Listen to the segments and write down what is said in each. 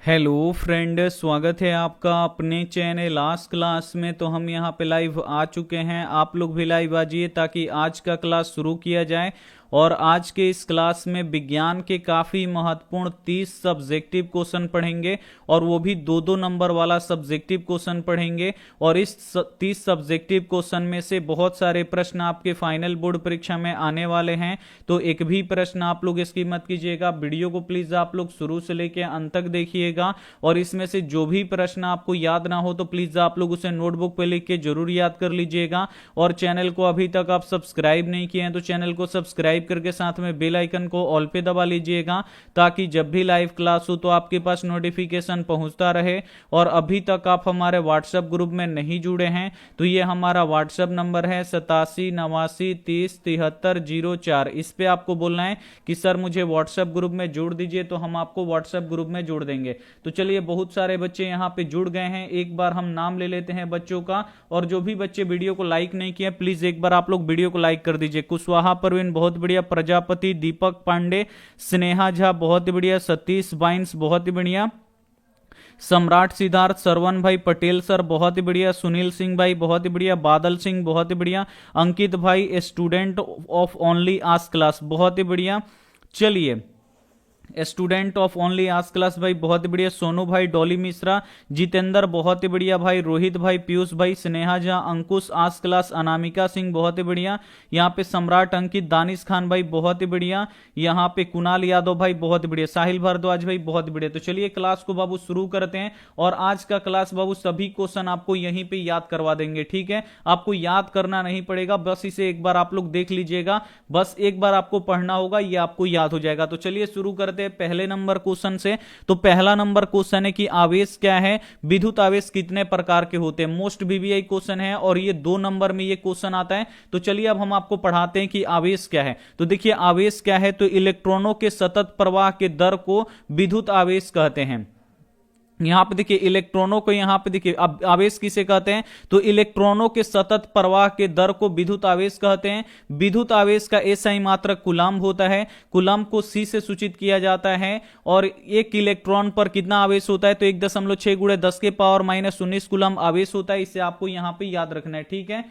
Hello friend, स्वागत है आपका अपने चैनल लास्ट क्लास में। तो हम यहाँ पे लाइव आ चुके हैं। आप लोग भी लाइव आ जाइए ताकि आज का क्लास शुरू किया जाए। और आज के इस क्लास में विज्ञान के काफ़ी महत्वपूर्ण 30 सब्जेक्टिव क्वेश्चन पढ़ेंगे और वो भी दो दो नंबर वाला सब्जेक्टिव क्वेश्चन पढ़ेंगे। और इस 30 सब्जेक्टिव क्वेश्चन में से बहुत सारे प्रश्न आपके फाइनल बोर्ड परीक्षा में आने वाले हैं। तो एक भी प्रश्न आप लोग इसकी मत कीजिएगा। वीडियो को प्लीज़ आप लोग शुरू से लेकर अंत तक देखिएगा। और इसमें से जो भी प्रश्न आपको याद ना हो तो प्लीज़ आप लोग उसे नोटबुक पे लिख के जरूर याद कर लीजिएगा। और चैनल को अभी तक आप सब्सक्राइब नहीं किए हैं तो चैनल को सब्सक्राइब करके साथ में बेल आइकन को ऑल पे दबा लीजिएगा ताकि जब भी लाइव क्लास हो तो आपके पास नोटिफिकेशन पहुंचता रहे। और अभी तक आप हमारे व्हाट्सएप ग्रुप में नहीं जुड़े हैं तो ये हमारा व्हाट्सएप नंबर है 8789307304। इस पे आपको बोलना है कि सर मुझे व्हाट्सएप ग्रुप में जोड़ दीजिए, तो हम आपको व्हाट्सएप ग्रुप में जोड़ देंगे। तो चलिए, बहुत सारे बच्चे यहाँ पे जुड़ गए हैं। एक बार हम नाम ले लेते हैं बच्चों का। और जो भी बच्चे वीडियो को लाइक नहीं किए प्लीज एक बार आप लोग वीडियो को लाइक कर दीजिए। कुशवाहा परवीन बहुत बढ़िया, प्रजापति दीपक पांडे, स्नेहा झा बहुत ही बढ़िया, सतीश बाइंस बहुत ही बढ़िया, सम्राट सिद्धार्थ, सरवन भाई पटेल सर बहुत ही बढ़िया, सुनील सिंह भाई बहुत ही बढ़िया, बादल सिंह बहुत ही बढ़िया, अंकित भाई student of only ask class बहुत ही बढ़िया। चलिए, student of only ask class भाई बहुत ही बढ़िया, सोनू भाई, डॉली मिश्रा, जितेंद्र बहुत ही बढ़िया भाई, रोहित भाई, पीयूष भाई, स्नेहा झा, अंकुश आस्क क्लास, अनामिका सिंह बहुत ही बढ़िया, यहाँ पे सम्राट अंकित, दानिश खान भाई बहुत ही बढ़िया, यहाँ पे कुणाल यादव भाई बहुत ही बढ़िया, साहिल भारद्वाज भाई बहुत ही बढ़िया। तो चलिए क्लास को बाबू शुरू करते हैं। और आज का क्लास बाबू सभी क्वेश्चन आपको यहीं पे याद करवा देंगे, ठीक है। आपको याद करना नहीं पड़ेगा, बस इसे एक बार आप लोग देख लीजिएगा, बस एक बार आपको पढ़ना होगा, ये आपको याद हो जाएगा। तो चलिए शुरू करते हैं पहले नंबर क्वेश्चन से। तो पहला नंबर क्वेश्चन है कि आवेश क्या है, विद्युत आवेश कितने प्रकार के होते हैं। मोस्ट वीवीआई क्वेश्चन है और ये 2 नंबर में ये क्वेश्चन आता है। तो चलिए अब हम आपको पढ़ाते हैं कि आवेश क्या है। तो देखिए आवेश क्या है, तो इलेक्ट्रॉनों के सतत प्रवाह के दर को विद्युत आवेश कहते हैं। यहां पे देखिए इलेक्ट्रॉनों को, यहां पे देखिए अब आवेश किसे कहते हैं, तो इलेक्ट्रॉनों के सतत प्रवाह के दर को विद्युत आवेश कहते हैं। विद्युत आवेश का एसआई मात्रक कूलम्ब होता है। कूलम्ब को सी से सूचित किया जाता है। और एक इलेक्ट्रॉन पर कितना आवेश होता है, तो 1.6 × 10⁻⁻19 कूलम्ब आवेश होता है। इसे आपको यहां पे याद रखना है, ठीक है।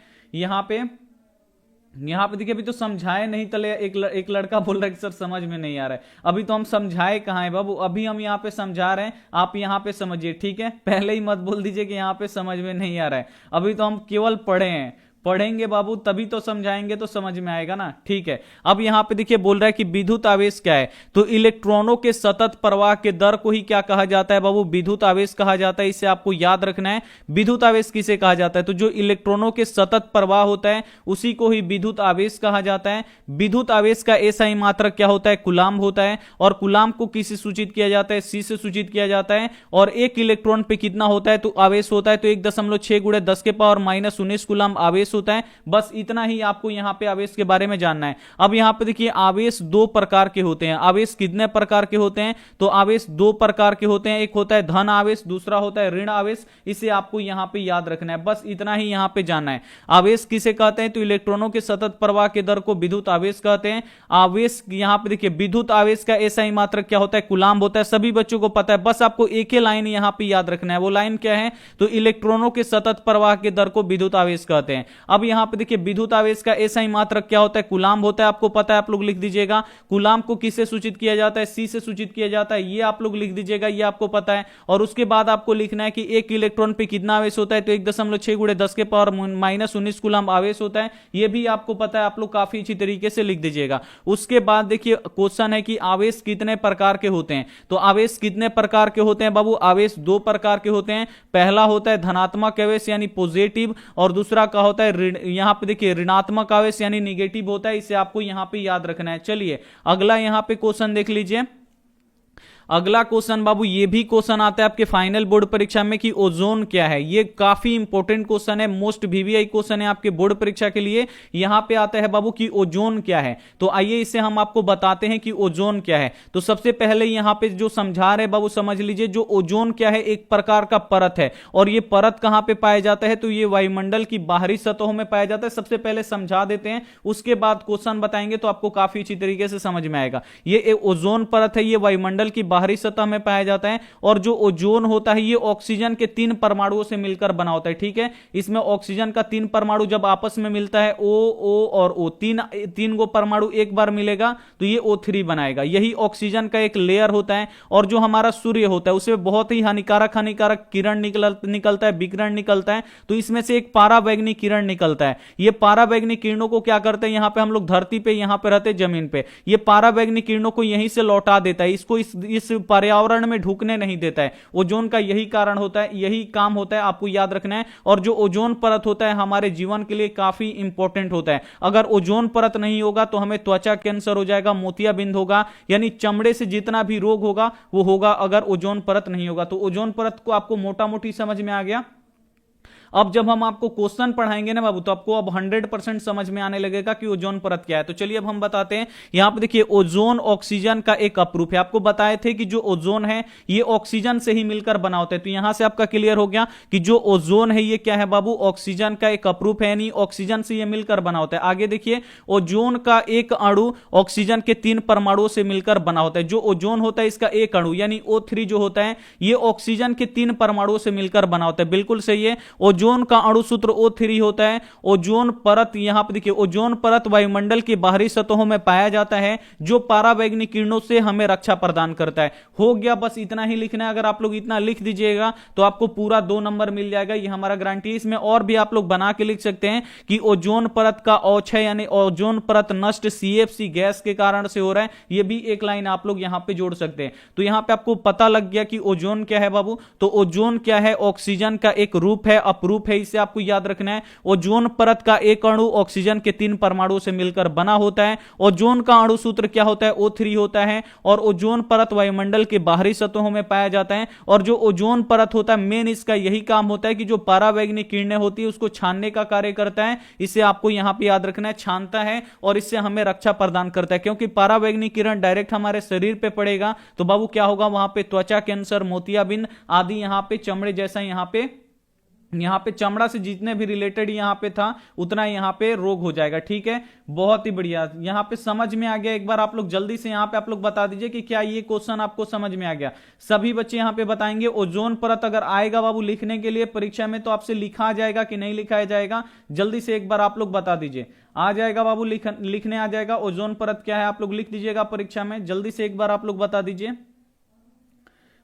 यहां पे देखिए अभी तो समझाए नहीं, तले एक लड़का बोल रहा है कि सर समझ में नहीं आ रहा है। अभी तो हम समझाए कहां है बाबू, अभी हम यहां पे समझा रहे हैं, आप यहां पे समझिए, ठीक है। पहले ही मत बोल दीजिए कि यहां पे समझ में नहीं आ रहा है। अभी तो हम केवल पढ़े हैं, पढ़ेंगे बाबू तभी तो समझाएंगे, तो समझ में आएगा ना, ठीक है। अब यहां पे देखिए बोल रहा है कि विद्युत आवेश क्या है, तो इलेक्ट्रॉनों के सतत प्रवाह के दर को ही क्या कहा जाता है बाबू, विद्युत आवेश कहा जाता है। इसे आपको याद रखना है। विद्युत आवेश किसे कहा जाता है, तो जो इलेक्ट्रॉनों के सतत प्रवाह होता है उसी को ही विद्युत आवेश कहा जाता है। विद्युत आवेश का एसआई मात्रक क्या होता है, कूलम्ब होता है। और कूलम्ब को किससे सूचित किया जाता है, सी से सूचित किया जाता है। और एक इलेक्ट्रॉन पे कितना होता है, तो आवेश होता है, तो 1.6 × 10⁻⁻19 कूलम्ब आवेश होता है। बस इतना ही आपको यहां पे आवेश के बारे में जानना है। अब यहां पे देखिए आवेश 2 प्रकार के होते हैं। आवेश कितने प्रकार के होते हैं, तो आवेश 2 प्रकार के होते हैं। एक होता है धन आवेश, दूसरा होता है ऋण आवेश। इसे आपको यहां पे याद रखना है, बस इतना ही यहां पे जानना है। आवेश किसे कहते हैं, तो इलेक्ट्रॉनों के सतत प्रवाह के दर को विद्युत आवेश कहते हैं। आवेश यहां पे देखिए विद्युत आवेश का एसआई मात्रक क्या होता है, कूलम्ब होता है। सभी बच्चों को पता है, बस आपको एक ही लाइन यहां पे याद रखना है। वो लाइन क्या है, तो इलेक्ट्रॉनों के सतत प्रवाह के दर को विद्युत आवेश कहते हैं। अब यहां पे देखिए विद्युत आवेश का एसआई मात्रक क्या होता है, कूलम्ब होता है। आपको पता है, आप लोग लिख दीजिएगा। कूलम्ब को किससे सूचित किया जाता है, सी से सूचित किया जाता है। ये आप लोग लिख दीजिएगा, ये आपको पता है। और उसके बाद आपको लिखना है कि एक इलेक्ट्रॉन पे कितना आवेश होता है, तो 1.6 × 10⁻⁻19 कूलम्ब आवेश होता है। ये भी आपको पता है, आप लोग काफी अच्छी तरीके से लिख दीजिएगा। उसके बाद देखिए क्वेश्चन है कि आवेश कितने प्रकार के होते हैं। तो आवेश कितने प्रकार के होते हैं बाबू, आवेश 2 प्रकार के होते हैं। पहला होता है धनात्मक आवेश यानी पॉजिटिव, और दूसरा क्या होता है ऋण, यहां पे देखिए ऋणात्मक आवेश यानी निगेटिव होता है। इसे आपको यहां पे याद रखना है। चलिए अगला यहां पे क्वेश्चन देख लीजिए। अगला क्वेश्चन बाबू, ये भी क्वेश्चन आता है आपके फाइनल बोर्ड परीक्षा में कि ओजोन क्या है। ये काफी इंपॉर्टेंट क्वेश्चन है, मोस्ट वीवीआई क्वेश्चन है आपके बोर्ड परीक्षा के लिए। यहां पे आता है बाबू कि ओजोन क्या है। तो आइए इसे हम आपको बताते हैं कि ओजोन क्या है। तो सबसे पहले यहां पे जो समझा रहे बाबू समझ लीजिए। जो ओजोन क्या है, एक प्रकार का परत है। और ये परत कहां पे पाया जाता है, तो ये वायुमंडल की बाहरी सतहों में पाया जाता है। सबसे पहले समझा देते हैं, उसके बाद क्वेश्चन बताएंगे तो आपको काफी अच्छी तरीके से समझ में आएगा। ये ओजोन परत है, ये वायुमंडल की बाहरी सतह में पाया जाता है। और जो ओजोन होता है ये ऑक्सीजन के 3 परमाणुओं से मिलकर बना होता है, ठीक है। इसमें ऑक्सीजन का 3 परमाणु जब आपस में मिलता है O और O, तीन गो परमाणु एक बार मिलेगा तो ये O3 बनाएगा। यही ऑक्सीजन का एक लेयर होता है। और जो हमारा सूर्य होता है उसमें बहुत ही हानिकारक किरण निकलता है, विकिरण निकलता है। तो इसमें से एक पारावैंगनी किरण निकलता है। ये पारावैंगनी किरणों को क्या करते हैं, यहां पे हम लोग धरती पे यहां पे रहते जमीन पे, ये पारावैंगनी किरणों को यहीं से लौटा देता है, इसको इस पर्यावरण में ढुकने नहीं देता है। ओजोन का यही कारण होता है, यही काम होता है, आपको याद रखना है। और जो ओजोन परत होता है हमारे जीवन के लिए काफी इंपॉर्टेंट होता है। अगर ओजोन परत नहीं होगा तो हमें त्वचा कैंसर हो जाएगा, मोतियाबिंद होगा, यानी चमड़े से जितना भी रोग होगा वो होगा अगर ओजोन परत नहीं होगा। तो ओजोन परत को आपको मोटा मोटी समझ में आ गया। अब जब हम आपको क्वेश्चन पढ़ाएंगे ना बाबू तो आपको अब 100% समझ में आने लगेगा कि ओजोन परत क्या है। तो चलिए अब हम बताते हैं। यहां पे देखिए ओजोन ऑक्सीजन का एक अपरूप है। आपको बताए थे कि जो ओजोन है ये ऑक्सीजन से ही मिलकर बना होता है। तो यहां से आपका क्लियर हो गया कि जो ओजोन है ये क्या है बाबू, ऑक्सीजन का एक अपरूप है, यानी ऑक्सीजन से ये मिलकर बना होता है। आगे देखिए ओजोन का एक अणु ऑक्सीजन के 3 परमाणुओं से मिलकर बना होता है। जो ओजोन होता है इसका एक अणु यानी O3 जो होता है ये ऑक्सीजन के 3 परमाणुओं से मिलकर बना होता है। बिल्कुल सही है। ओजोन का अणु सूत्र O3 होता है। ओजोन परत, यहां पर देखिए ओजोन परत वायुमंडल की बाहरी सतहों में पाया जाता है जो पारावैंगनी किरणों से हमें रक्षा प्रदान करता है। हो गया, बस इतना ही लिखना है। अगर आप लोग इतना लिख दीजिएगा तो आपको पूरा 2 नंबर मिल जाएगा, ये हमारा गारंटी है। इसमें और भी आप लोग बना के लिख सकते हैं कि ओजोन परत का औछय यानी ओजोन परत नष्ट CFC गैस के कारण से हो रहा है। ये भी एक लाइन आप लोग यहां पे जोड़ सकते हैं। तो यहां पे आपको पता लग गया कि ओजोन क्या है बाबू। तो ओजोन क्या है, ऑक्सीजन का एक रूप है, अपरूप है, इसे आपको याद रखना है। ओजोन परत का एक अणु ऑक्सीजन के 3 परमाणुओं से मिलकर बना होता है। ओजोन का अणु सूत्र क्या होता है, O3 होता है। और ओजोन परत वायुमंडल के बाहरी सतहों में पाया जाता है। और जो ओजोन परत होता है मेन इसका यही काम होता है कि जो पारावैंगनी किरणें होती है उसको छानने का कार्य करता है। इसे आपको यहां पे याद रखना है, छानता है और इससे हमें रक्षा प्रदान करता है। क्योंकि पारावैंगनी किरण डायरेक्ट हमारे शरीर पे पड़ेगा तो बाबू क्या होगा, वहां पे त्वचा कैंसर, मोतियाबिंद आदि, यहां पे चमड़े जैसा यहां पे चमड़ा से जितने भी रिलेटेड यहां पे था उतना यहां पे रोग हो जाएगा। ठीक है, बहुत ही बढ़िया, यहां पे समझ में आ गया। एक बार आप लोग जल्दी से यहां पे आप लोग बता दीजिए कि क्या ये क्वेश्चन आपको समझ में आ गया। सभी बच्चे यहां पे बताएंगे। ओजोन परत अगर आएगा बाबू लिखने के लिए परीक्षा में तो आपसे लिखा जाएगा कि नहीं लिखा जाएगा, जल्दी से एक बार आप लोग बता दीजिए। आ जाएगा बाबू, लिखने आ जाएगा। ओजोन परत क्या है आप लोग लिख दीजिएगा परीक्षा में, जल्दी से एक बार आप लोग बता दीजिए।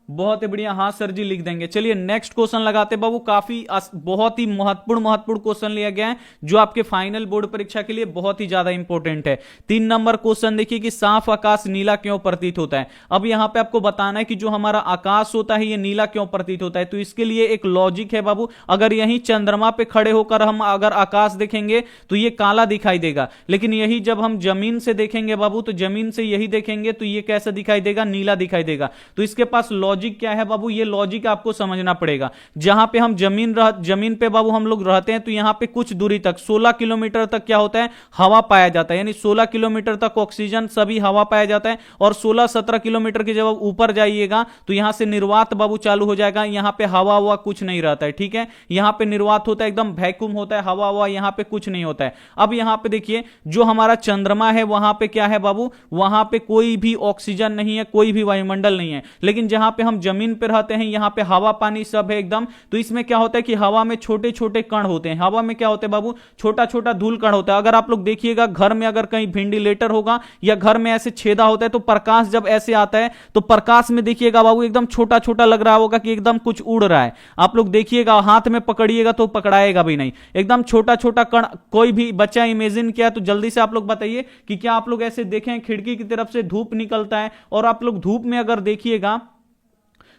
बहुत ही बढ़िया, हाँ सर जी लिख देंगे। चलिए नेक्स्ट क्वेश्चन लगाते बाबू। काफी बहुत ही महत्वपूर्ण क्वेश्चन लिया गया है जो आपके फाइनल बोर्ड परीक्षा के लिए बहुत ही ज्यादा इंपॉर्टेंट है। 3 नंबर क्वेश्चन देखिए कि साफ आकाश नीला क्यों प्रतीत होता है। अब यहां पे आपको बताना है कि जो हमारा आकाश होता है ये नीला क्यों प्रतीत होता है। तो इसके लिए एक लॉजिक है बाबू। अगर यही चंद्रमा पे खड़े होकर हम अगर आकाश देखेंगे तो ये काला दिखाई देगा, लेकिन यही जब हम जमीन से देखेंगे बाबू तो जमीन से यही देखेंगे तो ये कैसा दिखाई देगा, नीला दिखाई देगा। तो इसके पास लॉजिक क्या है बाबू, ये लॉजिक आपको समझना पड़ेगा। जहां पे हम जमीन पे बाबू हम लोग रहते हैं तो यहां पे कुछ दूरी तक 16 किलोमीटर तक क्या होता है, हवा पाया जाता है। यानी 16 किलोमीटर तक ऑक्सीजन सभी हवा पाया जाता है। और 16-17 किलोमीटर की जब आप ऊपर जाइएगा तो यहां से निर्वात बाबू चालू हो जाएगा। यहां पे हवा कुछ नहीं रहता है। ठीक है, यहां पे निर्वात होता है, एकदम वैक्यूम होता है, हवा यहां पे कुछ नहीं होता है। अब यहां पे देखिए जो हमारा चंद्रमा है वहां पे क्या है बाबू, वहां पे कोई भी ऑक्सीजन नहीं है, कोई भी वायुमंडल नहीं है। लेकिन जहां पे हम जमीन पे रहते हैं यहां पे हवा पानी सब है एकदम। तो इसमें क्या होता है कि हवा में छोटे छोटे कण होते हैं। हवा में क्या होते हैं बाबू, छोटा छोटा धूल कण होता है। अगर आप लोग देखिएगा घर में अगर कहीं वेंटिलेटर होगा या घर में ऐसे छेदा होता है तो प्रकाश जब ऐसे आता है तो प्रकाश में देखिएगा बाबू एकदम छोटा छोटा लग रहा होगा कि एकदम कुछ उड़ रहा है। आप लोग देखिएगा हाथ में पकड़िएगा तो पकड़ाएगा भी नहीं, एकदम छोटा छोटा कण। कोई भी बच्चा इमेजिन किया तो जल्दी से आप लोग बताइए कि क्या आप लोग ऐसे देखें खिड़की की तरफ से धूप निकलता है और आप लोग धूप में अगर देखिएगा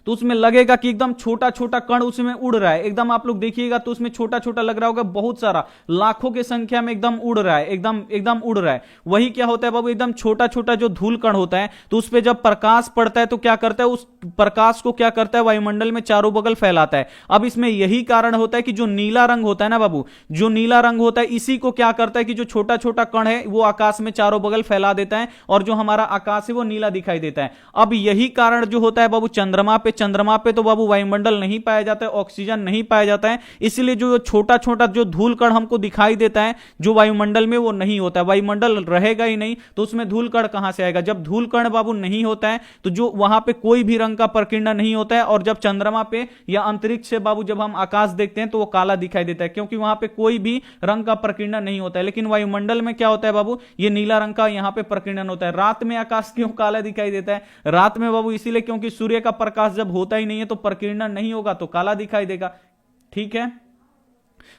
तो उसमें लगेगा कि एकदम छोटा छोटा कण उसमें उड़ रहा है। एकदम आप लोग देखिएगा तो उसमें छोटा छोटा लग रहा होगा, बहुत सारा लाखों की संख्या में एकदम उड़ रहा है, एकदम उड़ रहा है। वही क्या होता है बाबू, एकदम छोटा छोटा जो धूल कण होता है तो उस पर जब प्रकाश पड़ता है तो क्या करता है, उस प्रकाश को क्या करता है, वायुमंडल में चारों बगल फैलाता है। अब इसमें यही कारण होता है कि जो नीला रंग होता है ना बाबू, जो नीला रंग होता है इसी को क्या करता है कि जो छोटा छोटा कण है वो आकाश में चारों बगल फैला देता है और जो हमारा आकाश है वो नीला दिखाई देता है। अब यही कारण जो होता है बाबू चंद्रमा पे पे चंद्रमा पे तो बाबू वायुमंडल नहीं पाया जाता है, ऑक्सीजन नहीं पाया जाता है, इसलिए जो छोटा छोटा जो धूल कण हमको दिखाई देता है जो वायुमंडल में, वो नहीं होता है। वायुमंडल रहेगा ही नहीं तो उसमें धूल कण कहां से आएगा? जब धूल कण बाबू नहीं होता है तो जो वहां पे कोई भी रंग का प्रकीर्णन नहीं होता है, और जब चंद्रमा पे या अंतरिक्ष से बाबू जब हम आकाश देखते हैं तो वो काला दिखाई देता है, क्योंकि वहां पे कोई भी रंग का प्रकीर्णन नहीं होता है। लेकिन वायुमंडल में क्या होता है बाबू? ये नीला रंग का यहां पे प्रकीर्णन होता है। रात में आकाश क्यों काला दिखाई देता है? रात में बाबू इसीलिए क्योंकि सूर्य का प्रकाश जब होता ही नहीं है तो प्रकीर्णन नहीं होगा तो काला दिखाई देगा। ठीक है,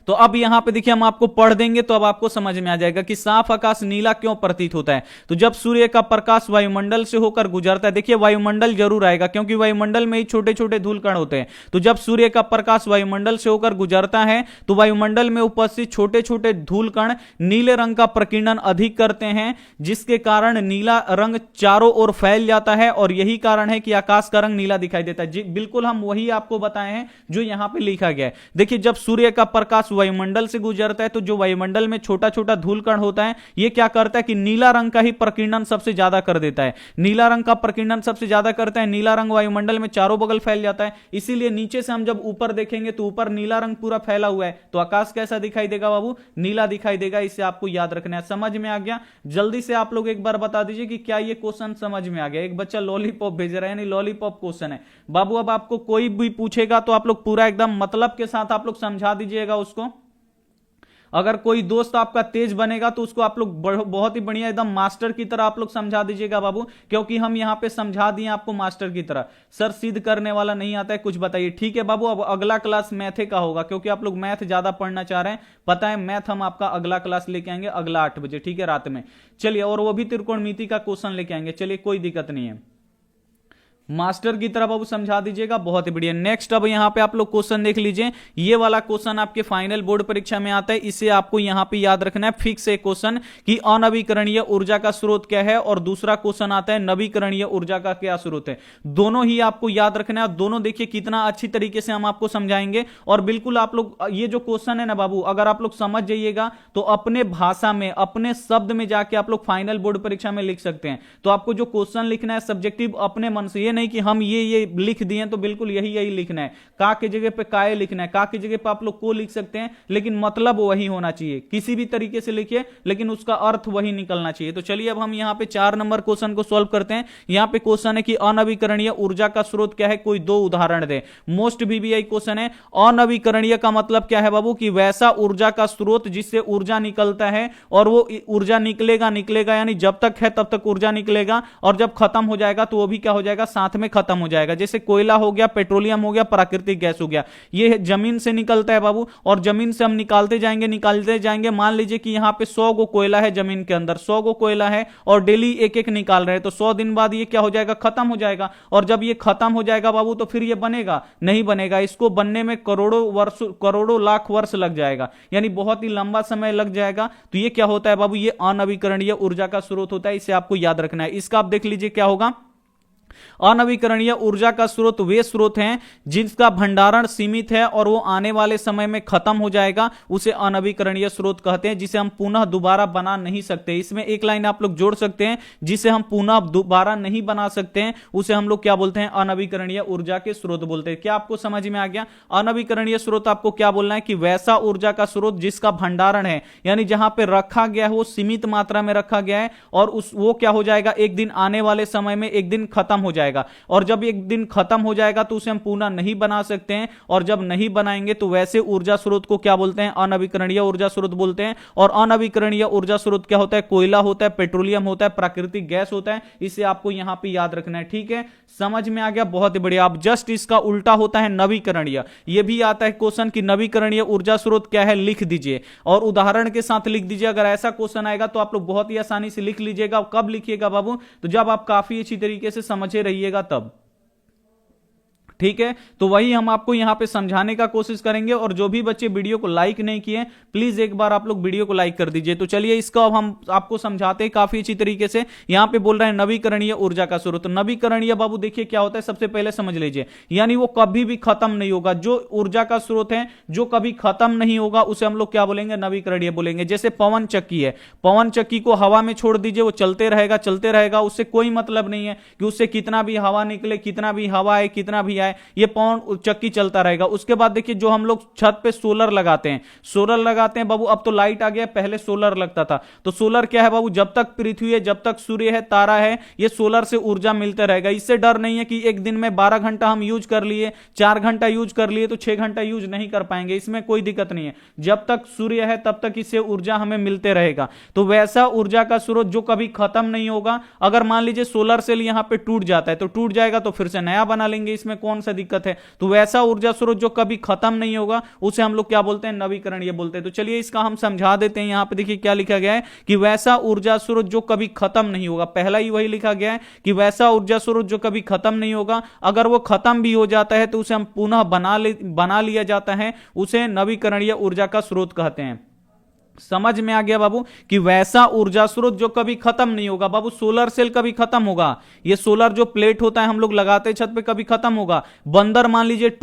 तो अब यहां पे देखिए हम आपको पढ़ देंगे तो अब आपको समझ में आ जाएगा कि साफ आकाश नीला क्यों प्रतीत होता है। तो जब सूर्य का प्रकाश वायुमंडल से होकर गुजरता है, देखिए वायुमंडल जरूर आएगा क्योंकि वायुमंडल में ही छोटे छोटे धूल कण होते हैं। तो जब सूर्य का प्रकाश वायुमंडल से होकर गुजरता है तो वायुमंडल में उपस्थित छोटे छोटे धूल कण नीले रंग का प्रकीर्णन अधिक करते हैं, जिसके कारण नीला रंग चारों ओर फैल जाता है, और यही कारण है कि आकाश का रंग नीला दिखाई देता है। जी बिल्कुल, हम वही आपको बताए हैं जो यहां पर लिखा गया है। देखिए जब सूर्य का प्रकाश वायुमंडल से गुजरता है तो जो वायुमंडल में छोटा छोटा धूल कण होता है ये क्या करता है कि नीला रंग का ही प्रकीर्णन सबसे ज्यादा कर देता है। नीला रंग का प्रकीर्णन सबसे ज्यादा करता है, नीला रंग वायुमंडल में चारों बगल फैल जाता है। इसीलिए नीचे से हम जब ऊपर देखेंगे तो ऊपर नीला रंग पूरा फैला हुआ है, तो आकाश कैसा दिखाई देगा बाबू? नीला दिखाई देगा। इसे आपको याद रखना है। समझ में आ गया? जल्दी से आप लोग एक बार बता दीजिए कि क्या ये क्वेश्चन समझ में आ गया। एक बच्चा लॉलीपॉप भेज रहा है, यानी लॉलीपॉप क्वेश्चन है बाबू। अब आपको कोई भी पूछेगा तो आप लोग पूरा एकदम मतलब के साथ आप लोग समझा दीजिएगा उसको। अगर कोई दोस्त आपका तेज बनेगा तो उसको आप लोग बहुत ही बढ़िया एकदम मास्टर की तरह आप लोग समझा दीजिएगा बाबू, क्योंकि हम यहां पे समझा दिए आपको मास्टर की तरह। सर सिद्ध करने वाला नहीं आता है, कुछ बताइए। ठीक है बाबू, अब अगला क्लास मैथे का होगा क्योंकि आप लोग मैथ ज्यादा पढ़ना चाह रहे हैं, पता है। मैथ हम आपका अगला क्लास लेके आएंगे अगला 8 बजे, ठीक है, रात में। चलिए, और वो भी त्रिकोणमिति का क्वेश्चन लेके आएंगे। चलिए, कोई दिक्कत नहीं है, मास्टर की तरफ अब समझा दीजिएगा। बहुत ही बढ़िया। नेक्स्ट अब यहां पे आप लोग क्वेश्चन देख लीजिए। ये वाला क्वेश्चन आपके फाइनल बोर्ड परीक्षा में आता है, इसे आपको यहां पे याद रखना है। फिक्स है क्वेश्चन कि अनवीकरणीय ऊर्जा का स्रोत क्या है, और दूसरा क्वेश्चन आता है नवीकरणीय ऊर्जा का क्या स्रोत है। दोनों ही आपको याद रखना है, और दोनों देखिए कितना अच्छी तरीके से हम आपको समझाएंगे। और बिल्कुल आप लोग ये जो क्वेश्चन है ना बाबू, अगर आप लोग समझ जाइएगा तो अपने भाषा में, अपने शब्द में जाके आप लोग फाइनल बोर्ड परीक्षा में लिख सकते हैं। तो आपको जो क्वेश्चन लिखना है सब्जेक्टिव अपने मन से, नहीं कि हम ये लिख दिए तो बिल्कुल यही लिखना है। का की जगह पे काय लिखना है, का की जगह पे आप लोग को लिख सकते हैं, लेकिन मतलब वही होना चाहिए। किसी भी तरीके से लिखिए लेकिन उसका अर्थ वही निकलना चाहिए। तो चलिए अब हम यहां पे 4 नंबर क्वेश्चन को सॉल्व करते हैं। यहां पे क्वेश्चन है कि अनवीकरणीय ऊर्जा का स्रोत क्या है, कोई 2 उदाहरण दे। मोस्ट बीबीआई क्वेश्चन है। अनवीकरणीय का मतलब क्या है बाबू? कि वैसा ऊर्जा का स्रोत जिससे ऊर्जा निकलता है और वो ऊर्जा निकलेगा, यानी जब तक है तब तक ऊर्जा निकलेगा, और जब खत्म हो जाएगा तो वो भी क्या हो जाएगा? साथ में खत्म हो जाएगा। जैसे कोयला हो गया, पेट्रोलियम हो गया, प्राकृतिक गैस हो गया, ये जमीन से निकलता है बाबू, और जमीन से हम निकालते जाएंगे। मान लीजिए कि यहां पे 100 गो कोयला है जमीन के अंदर, 100 गो कोयला है और डेली एक एक निकाल रहे हैं, तो 100 दिन बाद ये क्या हो जाएगा? खत्म हो जाएगा। और जब ये खत्म हो जाएगा बाबू तो फिर ये बनेगा? नहीं बनेगा। इसको बनने में करोड़ों लाख वर्ष लग जाएगा, यानी बहुत ही लंबा समय लग जाएगा। तो ये क्या होता है बाबू? ये अनवीकरणीय ऊर्जा का स्रोत होता है। इसे आपको याद रखना है। इसका आप देख लीजिए क्या होगा। अनवीकरणीय ऊर्जा का स्रोत वे स्रोत हैं जिसका भंडारण सीमित है और वो आने वाले समय में खत्म हो जाएगा, उसे अनवीकरणीय स्रोत कहते हैं, जिसे हम पुनः दोबारा बना नहीं सकते। इसमें एक लाइन आप लोग जोड़ सकते हैं, जिसे हम पुनः दोबारा नहीं बना सकते हैं उसे हम लोग क्या बोलते हैं? अनवीकरणीय ऊर्जा के स्रोत बोलते हैं। क्या आपको समझ में आ गया? अनवीकरणीय स्रोत आपको क्या बोलना है कि वैसा ऊर्जा का स्रोत जिसका भंडारण है, यानी जहां पे रखा गया है वो सीमित मात्रा में रखा गया है, और वो क्या हो जाएगा? एक दिन आने वाले समय में एक दिन खत्म हो जाएगा, और जब एक दिन खत्म हो जाएगा तो उसे हम पुनः नहीं बना सकते हैं, और जब नहीं बनाएंगे तो वैसे ऊर्जा स्रोत को क्या बोलते हैं? अनवीकरणीय ऊर्जा स्रोत बोलते हैं। और अनवीकरणीय ऊर्जा स्रोत क्या होता है? कोयला होता है, पेट्रोलियम होता है, प्राकृतिक गैस होता है। इसे आपको यहां पे याद रखना है, ठीक है? समझ में आ गया? बहुत ही बढ़िया। अब जस्ट इसका उल्टा होता है नवीकरणीय। यह भी आता है क्वेश्चन कि नवीकरणीय ऊर्जा स्रोत क्या है, लिख दीजिए और उदाहरण के साथ लिख दीजिए। अगर ऐसा क्वेश्चन आएगा तो आप लोग बहुत ही आसानी से लिख लीजिएगा। कब लिखिएगा बाबू? तो जब आप काफी अच्छी तरीके से समझे रहिएगा तब, ठीक है, तो वही हम आपको यहां पे समझाने का कोशिश करेंगे। और जो भी बच्चे वीडियो को लाइक नहीं किए, प्लीज एक बार आप लोग वीडियो को लाइक कर दीजिए। तो चलिए इसका अब हम आपको समझाते हैं काफी अच्छी तरीके से। यहां पे बोल रहे हैं नवीकरणीय ऊर्जा का स्रोत। तो नवीकरणीय बाबू देखिए क्या होता है, सबसे पहले समझ लीजिए, यानी वो कभी भी खत्म नहीं होगा। जो ऊर्जा का स्रोत है जो कभी खत्म नहीं होगा उसे हम लोग क्या बोलेंगे, नवीकरणीय बोलेंगे। जैसे पवन चक्की है, पवन चक्की को हवा में छोड़ दीजिए, वो चलते रहेगा, उससे कोई मतलब नहीं है कि उससे कितना भी हवा निकले, कितना भी हवा आए, कितना भी आए, ये पवन चक्की चलता रहेगा। उसके बाद देखिए जो हम लोग छत पे सोलर लगाते हैं बाबू, अब तो लाइट आ गया, पहले सोलर लगता था। तो सोलर क्या है बाबू, जब तक पृथ्वी है, जब तक सूर्य है, तारा है, ये सोलर से ऊर्जा मिलते रहेगा। इससे डर नहीं है कि एक दिन में 12 घंटा हम यूज कर लिए, 4 घंटा यूज कर लिए तो 6 घंटा यूज नहीं कर पाएंगे, इसमें कोई दिक्कत नहीं है। जब तक सूर्य है तब तक इससे ऊर्जा हमें मिलते रहेगा। तो वैसा ऊर्जा का स्रोत जो कभी खत्म नहीं होगा। अगर मान लीजिए सोलर सेल यहां पे टूट जाता है तो टूट जाएगा, तो फिर से नया बना लेंगे, इसमें कौन सा दिक्कत है। तो वैसा ऊर्जा स्रोत जो कभी खत्म नहीं होगा उसे हम लोग क्या बोलते हैं, नवीकरणीय बोलते हैं। तो चलिए इसका हम समझा देते हैं। यहां पे देखिए क्या लिखा गया है कि वैसा ऊर्जा स्रोत जो कभी खत्म नहीं होगा। पहला ही वही लिखा गया है कि वैसा ऊर्जा स्रोत जो कभी खत्म नहीं होगा। अगर वो खत्म भी हो जाता है तो उसे हम पुनः बना लिया जाता है, उसे नवीकरणीय ऊर्जा का स्रोत कहते हैं। समझ में आ गया बाबू कि वैसा ऊर्जा स्रोत जो कभी खत्म नहीं होगा। बाबू सोलर सेल कभी खत्म होगा, ये सोलर जो प्लेट होता है हम लोग लगाते हैं छत पे, कभी खत्म होगा। बंदर मान लीजिए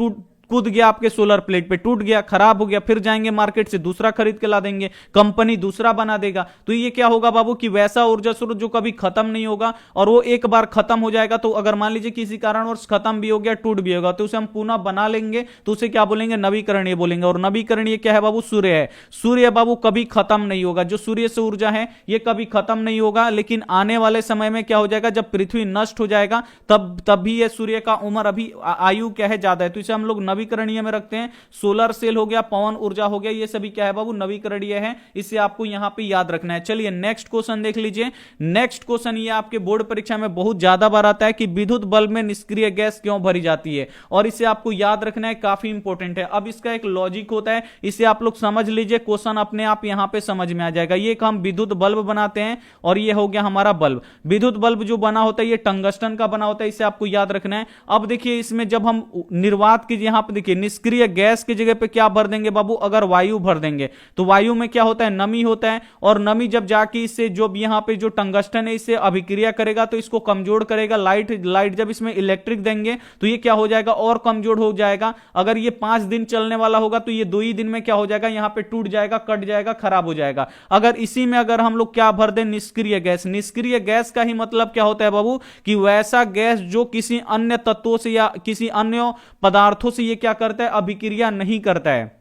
कूद गया आपके सोलर प्लेट पे, टूट गया, खराब हो गया, फिर जाएंगे मार्केट से दूसरा खरीद के ला देंगे, कंपनी दूसरा बना देगा। तो ये क्या होगा बाबू कि वैसा ऊर्जा स्रोत जो कभी खत्म नहीं होगा, और वो एक बार खत्म हो जाएगा। तो अगर मान लीजिए किसी कारणवश खत्म भी हो गया, टूट भी होगा, तो उसे हम पुनः बना लेंगे, तो उसे क्या बोलेंगे, नवीकरणीय बोलेंगे। और नवीकरणीय क्या है बाबू, सूर्य है। सूर्य बाबू कभी खत्म नहीं होगा, जो सूर्य से ऊर्जा है ये कभी खत्म नहीं होगा। लेकिन आने वाले समय में क्या हो जाएगा, जब पृथ्वी नष्ट हो जाएगा तब भी ये सूर्य का उम्र अभी आयु क्या है, ज्यादा है। तो इसे हम लोग नवीकरणीय में रखते हैं। सोलर सेल हो गया, पवन ऊर्जा हो गया, ये सभी क्या है बाबू, नवीकरणीय है। इसे आपको यहां पे याद रखना है। चलिए नेक्स्ट क्वेश्चन देख लीजिए। नेक्स्ट क्वेश्चन ये आपके बोर्ड परीक्षा में बहुत ज्यादा बार आता है कि विद्युत बल्ब में निष्क्रिय गैस क्यों भरी जाती है, और इसे आपको याद रखना है, काफी इंपॉर्टेंट है। अब इसका एक लॉजिक होता है, इसे आप लोग समझ लीजिए, क्वेश्चन अपने आप यहां पे समझ में आ जाएगा। ये एक हम विद्युत बल्ब बनाते हैं और ये हो गया हमारा बल्ब। विद्युत बल्ब जो बना होता है ये टंगस्टन का बना होता है, इसे आपको याद रखना है। अब देखिए इसमें जब हम निर्वात की, यहां पे देखिए निष्क्रिय गैस की जगह पे क्या भर देंगे बाबू, अगर वायु भर देंगे तो वायु में क्या होता है, नमी होता है। और नमी जब जाके इससे जो यहां पे जो टंगस्टन है इससे अभिक्रिया करेगा तो इसको कमजोर करेगा। लाइट जब इसमें इलेक्ट्रिक देंगे तो ये क्या हो जाएगा, और कमजोर हो जाएगा। अगर ये 5 दिन चलने वाला होगा तो ये 2 ही दिन में क्या हो जाएगा, यहां पे टूट जाएगा, कट जाएगा, खराब हो जाएगा। अगर इसी में अगर हम लोग क्या भर दें, निष्क्रिय गैस। निष्क्रिय गैस का ही मतलब क्या होता है बाबू कि वैसा गैस जो किसी अन्य तत्वों से या किसी अन्य पदार्थों से ये क्या करता है, अभिक्रिया नहीं करता है।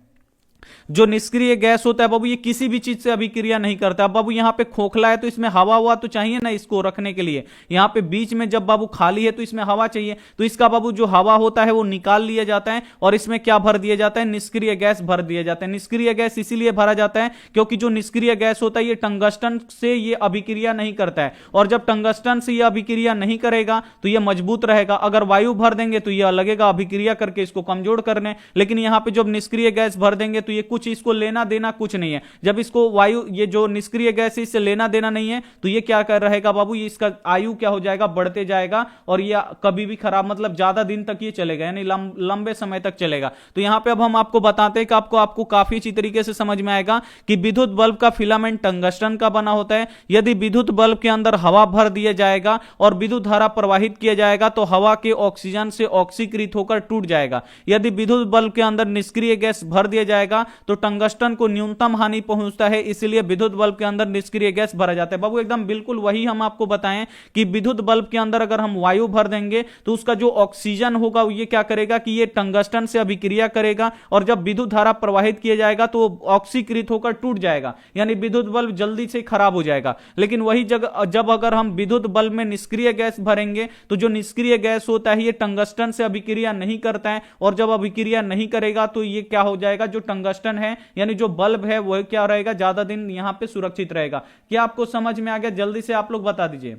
जो निष्क्रिय गैस होता है बाबू ये किसी भी चीज से अभिक्रिया नहीं करता। अब बाबू यहां पे खोखला है तो इसमें हवा हुआ तो चाहिए ना इसको रखने के लिए। यहां पे बीच में जब बाबू खाली है तो इसमें हवा चाहिए, तो इसका बाबू जो हवा होता है वो निकाल लिया जाता है और इसमें क्या भर दिया जाता है, निष्क्रिय गैस भर दिया जाता है। निष्क्रिय गैस इसीलिए भरा जाता है क्योंकि जो निष्क्रिय गैस होता है ये टंगस्टन से ये अभिक्रिया नहीं करता है, और जब टंगस्टन से ये अभिक्रिया नहीं करेगा तो ये मजबूत रहेगा। अगर वायु भर देंगे तो ये लगेगा अभिक्रिया करके इसको कमजोर करने, लेकिन यहां पे जब निष्क्रिय गैस भर देंगे तो ये कुछ इसको लेना देना कुछ नहीं है। जब इसको वायु, ये जो निष्क्रिय गैस है इससे लेना देना नहीं है तो ये क्या कर रहेगा बाबू, ये इसका आयु क्या हो जाएगा, बढ़ते जाएगा और ये कभी भी खराब, मतलब ज्यादा दिन तक ये चलेगा, यानी लंबे समय तक चलेगा। तो यहां पे अब हम आपको बताते हैं कि आपको काफी अच्छी तरीके से समझ में आएगा कि विद्युत बल्ब का फिलामेंट टंगस्टन का बना होता है। यदि विद्युत बल्ब के अंदर हवा भर दिया जाएगा और विद्युत धारा प्रवाहित किया जाएगा तो हवा के ऑक्सीजन से ऑक्सीकृत होकर टूट जाएगा। यदि विद्युत बल्ब के अंदर निष्क्रिय गैस भर दिया जाएगा तो टंगस्टन को न्यूनतम हानि पहुंचता है, इसलिए विद्युत बल्ब के अंदर निष्क्रिय गैस भरा जाता है। बाबू एकदम बिल्कुल वही हम आपको बताएं कि विद्युत बल्ब के अंदर अगर हम वायु भर देंगे तो उसका जो ऑक्सीजन होगा ये क्या करेगा कि ये टंगस्टन से अभिक्रिया करेगा और जब विद्युत धारा प्रवाहित किया जाएगा तो ऑक्सीकृत होकर टूट जाएगा, यानी विद्युत बल्ब जल्दी से खराब हो जाएगा। लेकिन वही जगह जब अगर हम विद्युत बल्ब में निष्क्रिय गैस भरेंगे तो जो निष्क्रिय गैस होता है ये टंगस्टन से अभिक्रिया नहीं करता है, और जब अभिक्रिया नहीं करेगा तो ये क्या हो जाएगा, जो टंगस्टन है यानी जो बल्ब है वो क्या रहेगा, ज्यादा दिन यहां पे सुरक्षित रहेगा। क्या आपको समझ में आ गया? जल्दी से आप लोग बता दीजिए।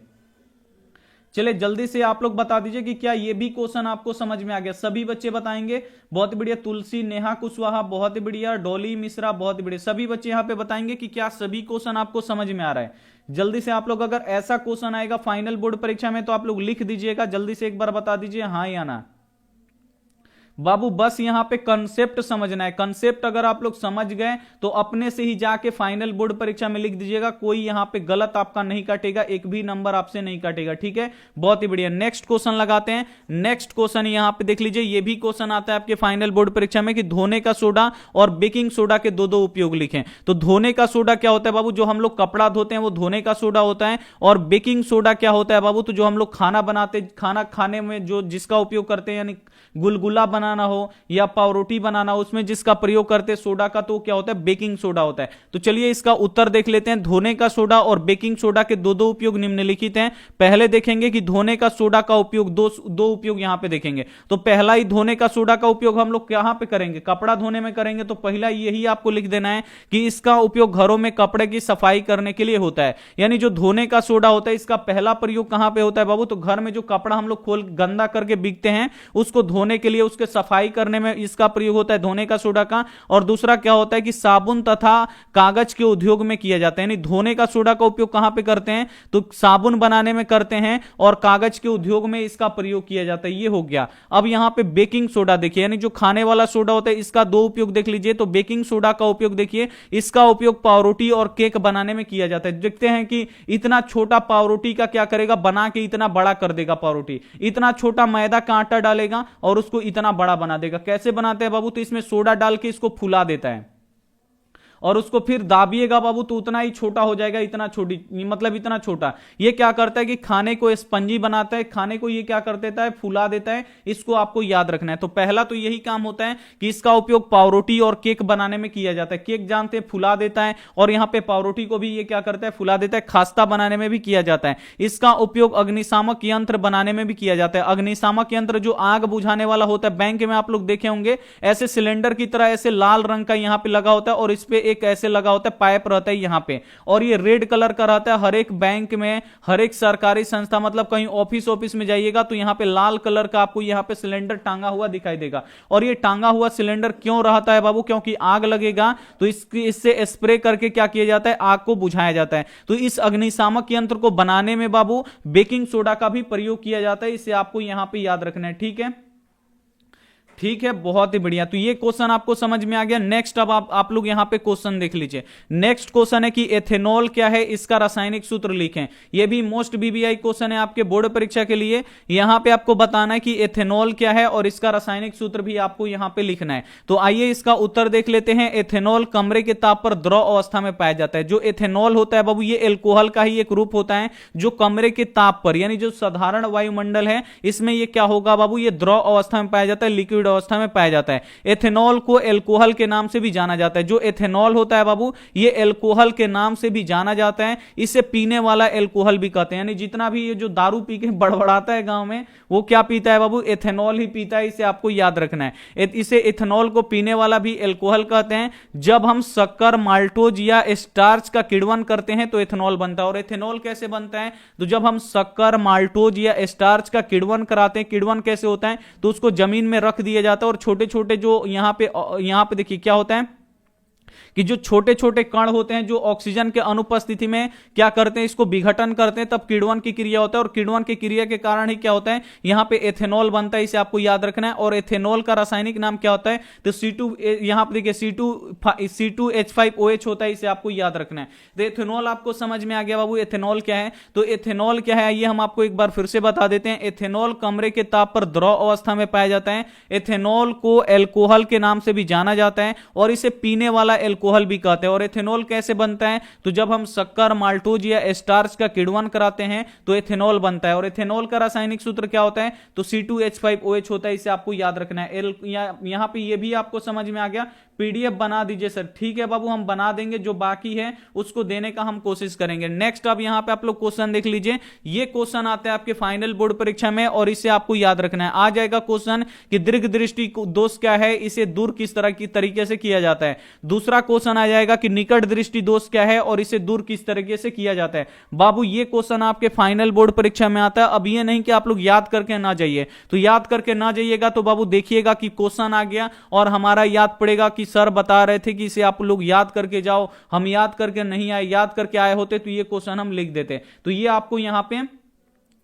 चले जल्दी से आप लोग बता दीजिए कि क्या ये भी क्वेश्चन आपको समझ में आ गया। सभी बच्चे बताएंगे। बहुत बढ़िया। तुलसी, नेहा कुशवाहा बहुत बढ़िया, डॉली मिश्रा बहुत बढ़िया। सभी बच्चे यहां पे बताएंगे कि क्या सभी क्वेश्चन आपको समझ में आ रहा है। जल्दी से आप लोग, अगर ऐसा क्वेश्चन आएगा फाइनल बोर्ड परीक्षा में तो आप लोग लिख दीजिएगा, जल्दी से एक बार बता दीजिए हाँ या ना। बाबू बस यहाँ पे कंसेप्ट समझना है। कंसेप्ट अगर आप लोग समझ गए तो अपने से ही जाके फाइनल बोर्ड परीक्षा में लिख दीजिएगा, कोई यहाँ पे गलत आपका नहीं काटेगा, एक भी नंबर आपसे नहीं काटेगा, ठीक है। बहुत ही बढ़िया, नेक्स्ट क्वेश्चन लगाते हैं। नेक्स्ट क्वेश्चन यहाँ पे देख लीजिए, ये भी क्वेश्चन आता है आपके फाइनल बोर्ड परीक्षा में कि धोने का सोडा और बेकिंग सोडा के दो दो उपयोग लिखें। तो धोने का सोडा क्या होता है बाबू, जो हम लोग कपड़ा धोते हैं वो धोने का सोडा होता है। और बेकिंग सोडा क्या होता है बाबू, तो जो हम लोग खाना बनाते, खाना खाने में जो जिसका उपयोग करते हैं, यानी गुलगुला बनाना हो या पावरोटी बनाना हो उसमें जिसका प्रयोग करते हैं सोडा का, तो क्या होता है, बेकिंग सोडा होता है। तो चलिए इसका उत्तर देख लेते हैं। धोने का सोडा और बेकिंग सोडा के दो दो उपयोग निम्नलिखित हैं। पहले देखेंगे कि धोने का सोडा का उपयोग, दो उपयोग यहां पे देखेंगे। तो पहला ही धोने का सोडा का उपयोग हम लोग कहां पे करेंगे, कपड़ा धोने में करेंगे। तो पहला यही आपको लिख देना है कि इसका उपयोग घरों में कपड़े की सफाई करने के लिए होता है। यानी जो धोने का सोडा होता है इसका पहला प्रयोग कहां पे होता है बाबू, तो घर में जो कपड़ा हम लोग खोल गंदा करके बिकते हैं उसको धोने के लिए, उसके सफाई करने में इसका प्रयोग होता है धोने का सोडा का। और दूसरा क्या होता है कि साबुन तथा कागज के उद्योग में किया जाता है। यानी धोने का सोडा का उपयोग कहां पे करते हैं, तो साबुन बनाने में करते हैं और कागज के उद्योग में इसका प्रयोग किया जाता है। ये हो गया। अब यहां पे बेकिंग सोडा देखिए, यानी जो खाने वाला सोडा होता है इसका दो उपयोग देख लीजिए। तो बेकिंग सोडा का उपयोग देखिए, इसका उपयोग पावरोटी और केक बनाने में किया जाता है। देखते हैं कि इतना छोटा पावरोटी का क्या करेगा, बना के इतना बड़ा कर देगा पावरोटी। इतना छोटा मैदा का आटा डालेगा और उसको इतना बड़ा बना देगा। कैसे बनाते हैं बाबू, तो इसमें सोडा डाल के इसको फुला देता है और उसको फिर दाबिएगा बाबू तो उतना ही छोटा हो जाएगा, इतना छोटी, मतलब इतना छोटा। ये क्या करता है कि खाने को स्पंजी बनाता है, खाने को ये क्या कर देता है, फुला देता है। इसको आपको याद रखना है। तो पहला तो यही काम होता है कि इसका उपयोग पावरोटी और केक बनाने में किया जाता है। केक जानते हैं फुला देता है, और यहां पे पावरोटी को भी ये क्या करता है, फुला देता है। खास्ता बनाने में भी किया जाता है। इसका उपयोग अग्निशामक यंत्र बनाने में भी किया जाता है। अग्निशामक यंत्र जो आग बुझाने वाला होता है, बैंक में आप लोग देखे होंगे ऐसे सिलेंडर की तरह ऐसे लाल रंग का यहां पे लगा होता है और इस पे एक ऐसे लगा होता है, पाइप रहता है यहां पे, और ये रेड कलर का रहता है। हर एक बैंक में, हर एक सरकारी संस्था, मतलब कहीं ऑफिस में जाइएगा तो यहां पे लाल कलर का आपको यहां पे सिलेंडर टांगा हुआ दिखाई देगा। और ये टांगा हुआ सिलेंडर क्यों रहता है बाबू, क्योंकि आग लगेगा तो इससे स्प्रे करके क्या किया जाता है, आग को बुझाया जाता है। तो इस अग्निशामक यंत्र को बनाने में बाबू बेकिंग सोडा का भी प्रयोग किया जाता है। इसे आपको यहां पे याद रखना है, ठीक है। ठीक है, बहुत ही बढ़िया। तो ये क्वेश्चन आपको समझ में आ गया। नेक्स्ट अब आप लोग यहां पे क्वेश्चन देख लीजिए। नेक्स्ट क्वेश्चन है कि एथेनॉल क्या है, इसका रासायनिक सूत्र लिखें। ये भी मोस्ट बीबीआई क्वेश्चन है आपके बोर्ड परीक्षा के लिए। यहां पे आपको बताना है कि एथेनॉल क्या है और इसका रासायनिक सूत्र भी आपको यहां पे लिखना है। तो आइए इसका उत्तर देख लेते हैं। एथेनॉल कमरे के ताप पर द्रव अवस्था में पाया जाता है। जो एथेनॉल होता है बाबू, ये एल्कोहल का ही एक रूप होता है जो कमरे के ताप पर, यानी जो साधारण वायुमंडल है इसमें ये क्या होगा बाबू, ये द्रव अवस्था में पाया जाता है, लिक्विड अवस्था में पाया जाता है। एथेनॉल को एल्कोहल के नाम से भी जाना जाता है। जो एथेनॉल होता है बाबू, ये एल्कोहल के नाम से भी जाना जाता है। इसे पीने वाला एल्कोहल भी कहते हैं। यानी जितना भी ये जो दारू पी के बड़बड़ाता है गांव में, वो क्या पीता है बाबू, एथेनॉल ही पीता है। इसे आपको याद रखना है। इसे एथेनॉल को पीने वाला भी एल्कोहल कहते हैं। जब हम शक्कर, माल्टोज या स्टार्च का किण्वन करते हैं तो एथेनॉल बनता है। और एथेनॉल कैसे बनता है, तो जब हम शक्कर, माल्टोज या स्टार्च का किण्वन कराते हैं, किण्वन कैसे होता है, तो उसको जमीन में रख दिया जाता है और छोटे छोटे जो यहां पे देखिए क्या होता है कि जो छोटे छोटे कण होते हैं जो ऑक्सीजन के अनुपस्थिति में क्या करते हैं, इसको विघटन करते हैं, तब किण्वन की क्रिया होता है। और किण्वन की क्रिया के कारण ही क्या होता है, यहां पे एथेनॉल बनता है। इसे आपको याद रखना है। और एथेनॉल का रासायनिक नाम क्या होता है, तो C2, यहां पे देखिए C2H5OH होता है। इसे आपको याद रखना है। तो एथेनॉल आपको समझ में आ गया बाबू, एथेनॉल क्या है। तो एथेनॉल क्या है ये हम आपको एक बार फिर से बता देते हैं। एथेनॉल कमरे के ताप पर द्रव अवस्था में पाया जाता है। एथेनॉल को एल्कोहल के नाम से भी जाना जाता है और इसे पीने वाला एल्कोहल भी कहते हैं। और एथेनॉल कैसे बनता है, तो जब हम शक्कर, माल्टोज या स्टार्च का किण्वन कराते हैं तो एथेनॉल बनता है। और एथेनॉल का रासायनिक सूत्र क्या होता है, तो C2H5OH होता है। इसे आपको याद रखना है। यहां पे ये भी आपको समझ में आ गया। पीडीएफ बना दीजिए सर, ठीक है बाबू, हम बना देंगे। जो बाकी है उसको देने का हम कोशिश करेंगे। नेक्स्ट अब यहां पे आप लोग क्वेश्चन देख लीजिए। ये क्वेश्चन आता है आपके फाइनल बोर्ड परीक्षा में और इसे आपको याद रखना है। आ जाएगा क्वेश्चन कि दीर्घ दृष्टि दोष क्या है, इसे दूर किस तरह की तरीके से किया जाता है। दूसरा क्वेश्चन आ जाएगा कि निकट दृष्टि दोष क्या है और इसे दूर किस तरीके से किया जाता है। बाबू ये क्वेश्चन आपके फाइनल बोर्ड परीक्षा में आता है। अब ये नहीं कि आप लोग याद करके ना जाइए। तो याद करके ना जाइएगा तो बाबू देखिएगा कि क्वेश्चन आ गया और हमारा याद पड़ेगा कि सर बता रहे थे कि इसे आप लोग याद करके जाओ, हम याद करके नहीं आए। याद करके आए होते तो ये क्वेश्चन हम लिख देते। तो ये आपको यहां पे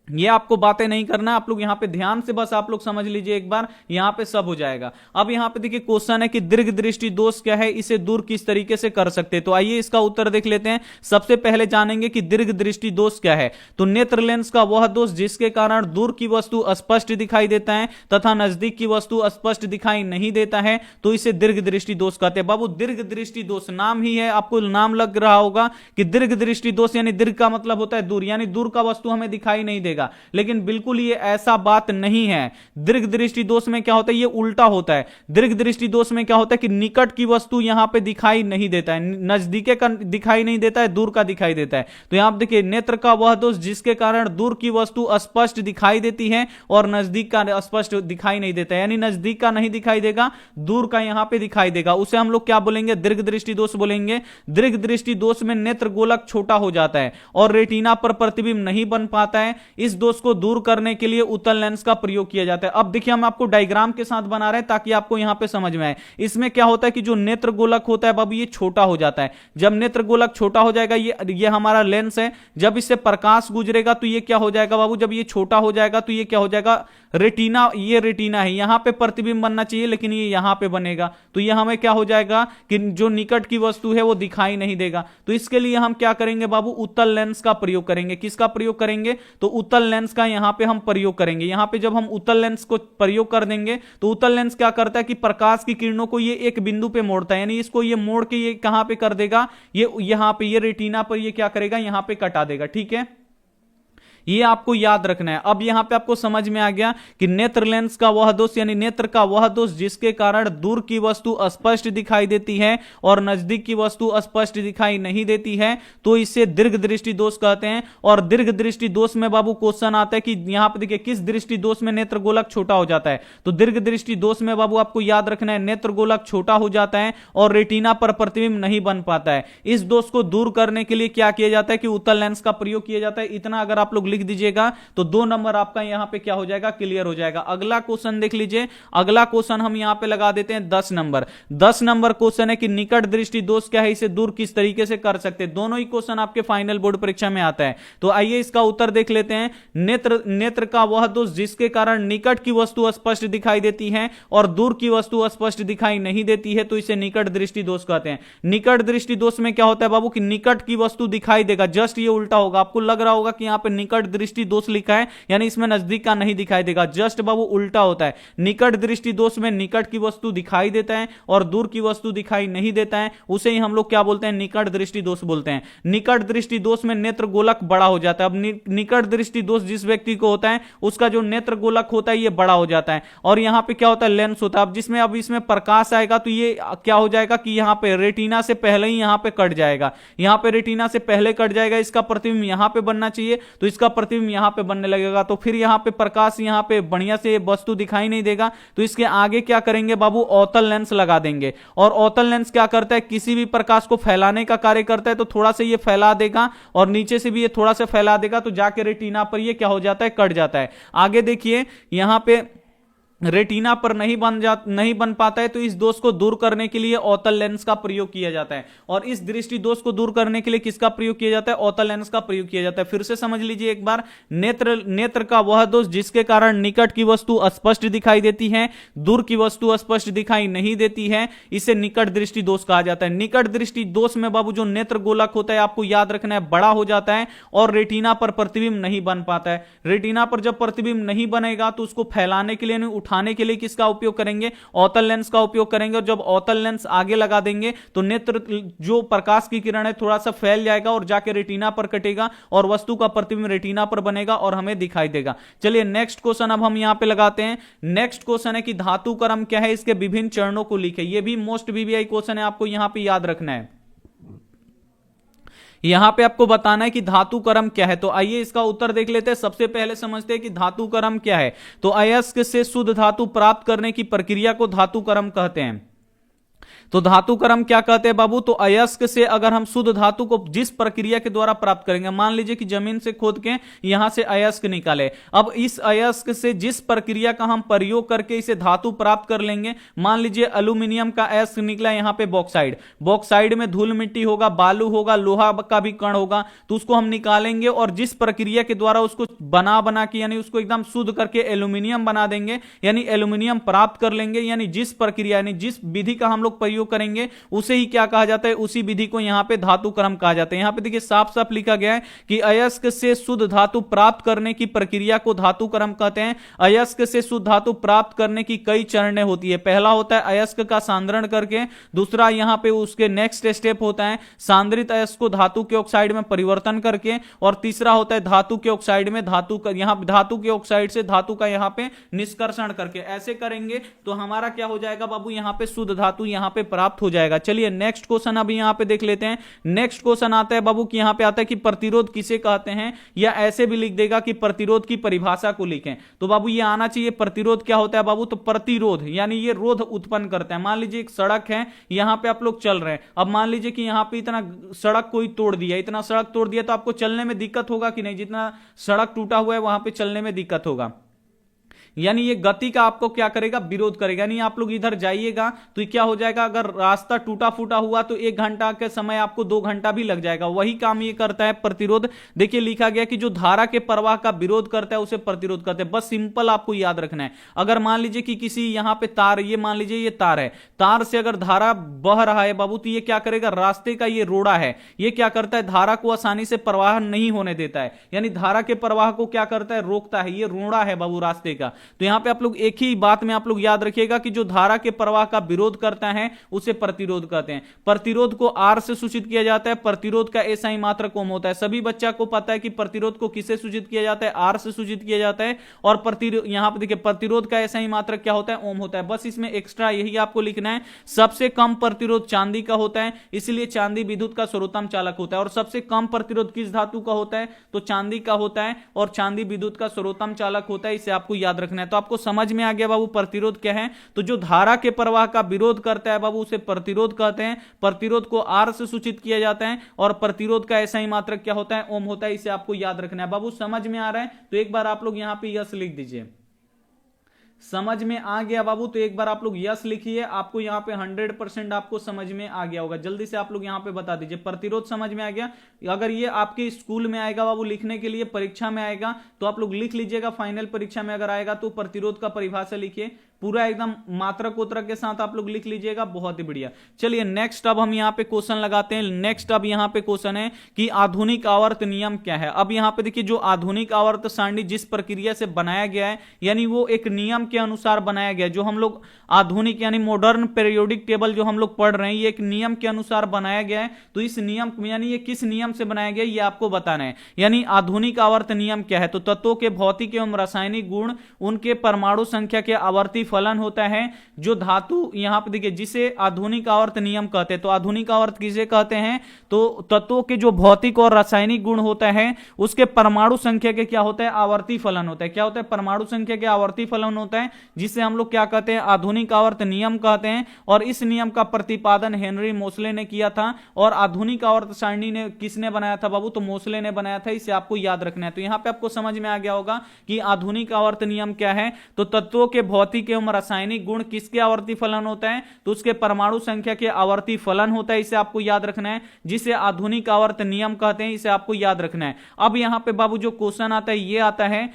ये आपको बातें नहीं करना, आप लोग यहां पे ध्यान से बस आप लोग समझ लीजिए एक बार, यहां पे सब हो जाएगा। अब यहां पे देखिए क्वेश्चन है कि दीर्घ दृष्टि दोष क्या है, इसे दूर किस तरीके से कर सकते हैं। तो आइए इसका उत्तर देख लेते हैं। सबसे पहले जानेंगे कि दीर्घ दृष्टि दोष क्या है। तो नेत्र लेंस का वह दोष जिसके कारण दूर की वस्तु स्पष्ट दिखाई देता है तथा नजदीक की वस्तु स्पष्ट दिखाई नहीं देता है, तो इसे दीर्घ दृष्टि दोष कहते हैं। बाबू दीर्घ दृष्टि दोष नाम ही है, आपको नाम लग रहा होगा कि दीर्घ दृष्टि दोष, यानी दीर्घ का मतलब होता है दूर, यानी दूर का वस्तु हमें दिखाई नहीं देगा। लेकिन बिल्कुल ये ऐसा बात नहीं है। दीर्घ दृष्टि दोष में क्या होता है, ये उल्टा होता है। दीर्घ दृष्टि दोष में क्या होता है कि निकट की वस्तु यहां पे दिखाई नहीं देता है, नजदीके का दिखाई नहीं देता है, दूर का दिखाई देता है। तो यहां देखिए नेत्र का वह दोष जिसके कारण दूर की वस्तु स्पष्ट दिखाई देती है और नजदीक का स्पष्ट दिखाई नहीं देता है, यानी नजदीक का नहीं दिखाई देगा, दूर का यहां पे दिखाई देगा, उसे हम लोग क्या बोलेंगे, दीर्घ दृष्टि दोष बोलेंगे। दीर्घ दृष्टि दोष में नेत्र गोलक छोटा हो जाता है और रेटिना पर प्रतिबिंब नहीं बन पाता है। इस दोष को दूर करने के लिए उत्तल लेंस का प्रयोग किया जाता है। अब देखिए हम आपको डायग्राम के साथ बना रहे हैं ताकि आपको यहां पे समझ में आए। इसमें क्या होता है कि जो नेत्र गोलक होता है बाबू ये छोटा हो जाता है। जब नेत्र गोलक छोटा हो जाएगा, ये हमारा लेंस है, जब इससे प्रकाश गुजरेगा तो ये क्या हो जाएगा बाबू, जब ये छोटा हो जाएगा तो ये क्या हो जाएगा, रेटिना, ये रेटिना है, यहां पे प्रतिबिंब बनना चाहिए लेकिन ये यहां पे बनेगा, तो ये हमें क्या हो जाएगा कि जो निकट की वस्तु है वो दिखाई नहीं देगा। तो इसके लिए हम क्या करेंगे बाबू, उत्तल लेंस का प्रयोग करेंगे। किसका प्रयोग करेंगे, तो उत्तल लेंस का यहां पे हम प्रयोग करेंगे। यहां पे जब हम उत्तल लेंस को प्रयोग कर देंगे तो उत्तल लेंस क्या करता है कि प्रकाश की किरणों को ये एक बिंदु पे मोड़ता है, यानी इसको ये मोड़ के ये कहां पे कर देगा, ये यहां पे, ये रेटिना पर ये क्या करेगा, यहां पे कटा देगा। ठीक है, ये आपको याद रखना है। अब यहां पे आपको समझ में आ गया कि नेत्र लेंस का वह दोष, यानी नेत्र का वह दोष जिसके कारण दूर की वस्तु स्पष्ट दिखाई देती है और नजदीक की वस्तु स्पष्ट दिखाई नहीं देती है, तो इसे दीर्घ दृष्टि दोष कहते हैं। और दीर्घ दृष्टि दोष में बाबू क्वेश्चन आता है कि यहां पे देखिए किस दृष्टि दोष में नेत्र गोलक छोटा हो जाता है। तो दीर्घ दृष्टि दोष में बाबू आपको याद रखना है नेत्र गोलक छोटा हो जाता है और रेटिना पर प्रतिबिंब नहीं बन पाता है। इस दोष को दूर करने के लिए क्या किया जाता है कि उत्तल लेंस का प्रयोग किया जाता है। इतना अगर आप लोग लिख दीजिएगा तो 2 नंबर आपका यहां पे क्या हो जाएगा, क्लियर हो जाएगा। अगला क्वेश्चन देख लीजिए। अगला क्वेश्चन हम यहां पे लगा देते हैं 10 नंबर। 10 नंबर क्वेश्चन है कि निकट दृष्टि दोष क्या है, इसे दूर किस तरीके से कर सकते हैं। दोनों ही क्वेश्चन आपके फाइनल बोर्ड परीक्षा में आता है। तो आइए इसका उत्तर देख लेते हैं। नेत्र का वह दोष जिसके कारण निकट की वस्तु स्पष्ट दिखाई देती है और दूर की वस्तु स्पष्ट दिखाई नहीं देती है, तो इसे निकट दृष्टि दोष कहते हैं। निकट दृष्टि दोष में क्या होता है बाबू कि निकट की वस्तु दिखाई देगा, जस्ट ये उल्टा होगा। आपको लग रहा होगा कि यहां पे निकट दृष्टि दोष लिखा है, यानी इसमें नजदीक का नहीं दिखाई देगा, जस्ट बाबू उल्टा होता है। निकट दृष्टि दोष में निकट की वस्तु दिखाई देता है और दूर की वस्तु दिखाई नहीं देता है, उसे ही हम लोग क्या बोलते हैं, निकट दृष्टि दोष बोलते हैं। निकट दृष्टि दोष में नेत्र गोलक बड़ा हो जाता है। अब निकट दृष्टि दोष जिस व्यक्ति को होता है उसका जो नेत्र गोलक होता है ये बड़ा हो जाता है और यहां पे क्या होता है, लेंस होता है। अब इसमें प्रकाश आएगा तो ये क्या हो जाएगा कि यहां पे रेटिना से पहले ही यहां पे कट जाएगा, यहां पे रेटिना से पहले कट जाएगा। इसका प्रतिबिंब यहां पे बनना चाहिए तो इसका प्रतिबिंब यहां पे बनने लगेगा, तो फिर यहां पे प्रकाश यहां पे बढ़िया से वस्तु दिखाई नहीं देगा। तो इसके आगे क्या करेंगे बाबू, अवतल लेंस लगा देंगे। और अवतल लेंस क्या करता है, किसी भी प्रकाश को फैलाने का कार्य करता है। तो थोड़ा सा ये फैला देगा और नीचे से भी ये थोड़ा सा फैला देगा, तो जाके रेटिना पर ये क्या हो जाता है, कट जाता है। आगे देखिए यहां पे रेटिना पर नहीं बन पाता है, तो इस दोष को दूर करने के लिए अवतल लेंस का प्रयोग किया जाता है। और इस दृष्टि दोष को दूर करने के लिए किसका प्रयोग किया जाता है, अवतल लेंस का प्रयोग किया जाता है। फिर से समझ लीजिए एक बार, नेत्र का वह दोष जिसके कारण निकट की वस्तु स्पष्ट दिखाई देती है, दूर की वस्तु स्पष्ट दिखाई नहीं देती है, इसे निकट दृष्टि दोष कहा जाता है। निकट दृष्टि दोष में बाबू जो नेत्र गोलक होता है, आपको याद रखना है, बड़ा हो जाता है और रेटिना पर प्रतिबिंब नहीं बन पाता है। रेटिना पर जब प्रतिबिंब नहीं बनेगा तो उसको फैलाने के लिए, उठाने के लिए किसका उपयोग करेंगे, अवतल लेंस का उपयोग करेंगे। और जब अवतल लेंस आगे लगा देंगे तो नेत्र जो प्रकाश की किरण है थोड़ा सा फैल जाएगा और जाके रेटिना पर कटेगा और वस्तु का प्रतिबिंब रेटिना पर बनेगा और हमें दिखाई देगा। चलिए नेक्स्ट क्वेश्चन अब हम यहां पे लगाते हैं। नेक्स्ट क्वेश्चन है कि धातु क्रम क्या है, इसके विभिन्न चरणों को लिखे। यह भी मोस्ट वीवीआई क्वेश्चन है, आपको यहां पे याद रखना है। यहां पे आपको बताना है कि धातु क्रम क्या है। तो आइए इसका उत्तर देख लेते हैं। सबसे पहले समझते हैं कि धातु क्रम क्या है। तो अयस्क से शुद्ध धातु प्राप्त करने की प्रक्रिया को धातु क्रम कहते हैं। तो धातु क्रम क्या कहते हैं बाबू, तो अयस्क से अगर हम शुद्ध धातु को जिस प्रक्रिया के द्वारा प्राप्त करेंगे, मान लीजिए कि जमीन से खोद के यहां से अयस्क निकाले, अब इस अयस्क से जिस प्रक्रिया का हम प्रयोग करके इसे धातु प्राप्त कर लेंगे, मान लीजिए एल्यूमिनियम का अयस्क निकला यहां पे बॉक्साइड, बॉक्साइड में धूल मिट्टी होगा, बालू होगा, लोहा का भी कण होगा, तो उसको हम निकालेंगे और जिस प्रक्रिया के द्वारा उसको बना के यानी उसको एकदम शुद्ध करके एल्यूमिनियम बना देंगे, यानी एल्यूमिनियम प्राप्त कर लेंगे, यानी जिस प्रक्रिया यानी जिस विधि का हम लोग प्रयोग करेंगे उसे ही क्या कहा जाता है, उसी विधि को यहां पे धातु क्रम कहा जाता है। यहां पे देखिए साफ साफ लिखा गया है कि अयस्क से शुद्ध धातु प्राप्त करने की प्रक्रिया को धातु क्रम कहते हैं। अयस्क से शुद्ध धातु प्राप्त करने की कई चरणें होती है। पहला होता है अयस्क का सांद्रण करके, दूसरा यहां पे उसके नेक्स्ट स्टेप होता है सांद्रित अयस्क को धातु के ऑक्साइड में परिवर्तन करके, और तीसरा होता है धातु के ऑक्साइड में यहां धातु के ऑक्साइड से धातु का यहां पे निष्कर्षण करके। ऐसे करेंगे तो हमारा क्या हो जाएगा बाबू, यहां पे शुद्ध धातु यहां पे प्राप्त हो जाएगा। चलिए नेक्स्ट क्वेश्चन अभी यहां पे देख लेते हैं। नेक्स्ट क्वेश्चन आता है बाबू कि यहां पे आता है कि प्रतिरोध किसे कहते हैं, या ऐसे भी लिख देगा कि प्रतिरोध की परिभाषा को लिखें। तो बाबू ये आना चाहिए, प्रतिरोध क्या होता है बाबू, तो प्रतिरोध यानी ये रोध उत्पन्न करता है। मान लीजिए एक सड़क है, यहां पे आप लोग चल रहे हैं, अब मान लीजिए कि यहां पे इतना सड़क कोई तोड़ दिया, इतना सड़क तोड़ दिया, तो आपको चलने में दिक्कत होगा कि नहीं, जितना सड़क टूटा हुआ है वहां पे चलने में दिक्कत होगा, यानी ये गति का आपको क्या करेगा, विरोध करेगा। यानी आप लोग इधर जाइएगा तो क्या हो जाएगा, अगर रास्ता टूटा फूटा हुआ तो 1 घंटा के समय आपको 2 घंटा भी लग जाएगा। वही काम ये करता है प्रतिरोध। देखिए लिखा गया कि जो धारा के प्रवाह का विरोध करता है उसे प्रतिरोध करते हैं। बस सिंपल आपको याद रखना है। अगर मान लीजिए कि किसी यहां पे तार, ये मान लीजिए ये तार है, तार से अगर धारा बह रहा है बाबू, तो ये क्या करेगा, रास्ते का ये रोड़ा है, ये क्या करता है, धारा को आसानी से प्रवाह नहीं होने देता है, यानी धारा के प्रवाह को क्या करता है, रोकता है। ये रोड़ा है बाबू रास्ते का। तो यहां पे आप लोग एक ही बात में आप लोग याद रखिएगा कि जो धारा के प्रवाह का विरोध करता है उसे प्रतिरोध कहते हैं। प्रतिरोध को आर से सूचित किया जाता है। प्रतिरोध का एसआई मात्रक ओम होता है। सभी बच्चा को पता है कि प्रतिरोध को किससे सूचित किया जाता है, आर से सूचित किया जाता है। और प्रतिरोध, यहां पे देखिए प्रतिरोध का एसआई मात्रक क्या होता है, ओम होता है। बस इसमें एक्स्ट्रा यही आपको लिखना है। सबसे कम प्रतिरोध चांदी का होता है, इसलिए चांदी विद्युत का सर्वोत्तम चालक होता है। और सबसे कम प्रतिरोध किस धातु का होता है, तो चांदी का होता है, और चांदी विद्युत का सर्वोत्तम चालक होता है। इसे आपको याद रखना है। तो आपको समझ में आ गया बाबू प्रतिरोध क्या है। तो जो धारा के प्रवाह का विरोध करता है बाबू उसे प्रतिरोध कहते हैं। प्रतिरोध को आर से सूचित किया जाता है, और प्रतिरोध का एसआई मात्रक क्या होता है, ओम होता है। इसे आपको याद रखना है। बाबू समझ में आ रहा है तो एक बार आप लोग यहां पे यस लिख दीजिए। समझ में आ गया बाबू तो एक बार आप लोग यस लिखिए। आपको यहां पे 100% आपको समझ में आ गया होगा। जल्दी से आप लोग यहां पे बता दीजिए प्रतिरोध समझ में आ गया। अगर ये आपके स्कूल में आएगा बाबू, लिखने के लिए परीक्षा में आएगा तो आप लोग लिख लीजिएगा। फाइनल परीक्षा में अगर आएगा तो प्रतिरोध का परिभाषा लिखिए, पूरा एकदम मात्रक उत्रक के साथ आप लोग लिख लीजिएगा। बहुत ही बढ़िया। चलिए नेक्स्ट अब हम यहां पे क्वेश्चन लगाते हैं। नेक्स्ट अब यहां पे क्वेश्चन है कि आधुनिक आवर्त नियम क्या है। अब यहां पे देखिए जो आधुनिक आवर्त सारणी जिस प्रक्रिया से बनाया गया है, यानी वो एक नियम के अनुसार बनाया गया है। जो हम लोग आधुनिक यानी मॉडर्न पीरियोडिक टेबल जो हम लोग पढ़ रहे हैं, ये एक नियम के अनुसार बनाया गया है। तो इस नियम यानी ये किस नियम से बनाया गया ये आपको बताना है। यानी आधुनिक आवर्त नियम क्या है, तो तत्वों के भौतिक एवं रासायनिक गुण, उनके परमाणु संख्या के आवर्ती फलन होता है। जो धातु यहां पे देखिए जिसे आधुनिक आवर्त नियम कहते हैं। तो आधुनिक आवर्त किसे कहते हैं, तो तत्वों के जो भौतिक और रासायनिक गुण होता है उसके परमाणु संख्या के क्या होता है, आवर्ती फलन होता है। क्या होता है, परमाणु संख्या के आवर्ती फलन होता है, जिसे हम लोग क्या कहते हैं, आधुनिक आवर्त नियम कहते हैं। और इस नियम का प्रतिपादन हेनरी मोसले ने किया था। और आधुनिक आवर्त सारणी ने किसने बनाया था बाबू, तो मोसले ने बनाया था। इसे आपको याद रखना है। तो यहां पे आपको समझ में आ गया होगा कि आधुनिक आवर्त नियम क्या है। तो तत्वों के भौतिक एवं रासायनिक गुण किसके आवर्ती फलन होता है, तो उसके परमाणु संख्या के आवर्ती फलन होता है। इसे आपको याद रखना है, जिसे आधुनिक आवर्त नियम कहते हैं। इसे आपको याद रखना है। अब यहां पे बाबू जो क्वेश्चन आता है ये आता है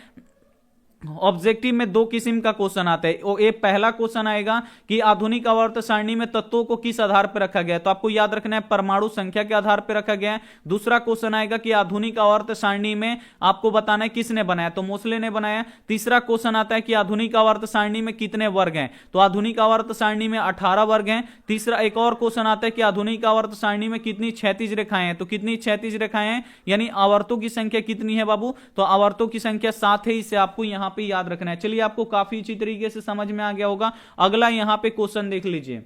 ऑब्जेक्टिव में। 2 किस्म का क्वेश्चन आता है। वो एक पहला क्वेश्चन आएगा कि आधुनिक आवर्त सारणी में तत्वों को किस आधार पर रखा गया है, तो आपको याद रखना है परमाणु संख्या के आधार पर रखा गया है। दूसरा क्वेश्चन आएगा कि आधुनिक आवर्त सारणी में आपको बताना है किसने बनाया, तो मोसले ने बनाया। तीसरा क्वेश्चन आता है कि आधुनिक आवर्त सारणी में कितने वर्ग हैं, तो आधुनिक आवर्त सारणी में 18 वर्ग हैं। तीसरा एक और क्वेश्चन आता है कि आधुनिक आवर्त सारणी में कितनी क्षैतिज रेखाएं हैं, तो कितनी क्षैतिज रेखाएं हैं, यानी आवर्तों की संख्या कितनी है बाबू, तो आवर्तों की संख्या 7 है। इसे आपको यहां पे याद रखना है। चलिए आपको काफी अच्छी तरीके से समझ में आ गया होगा। अगला यहां पे क्वेश्चन देख लीजिए।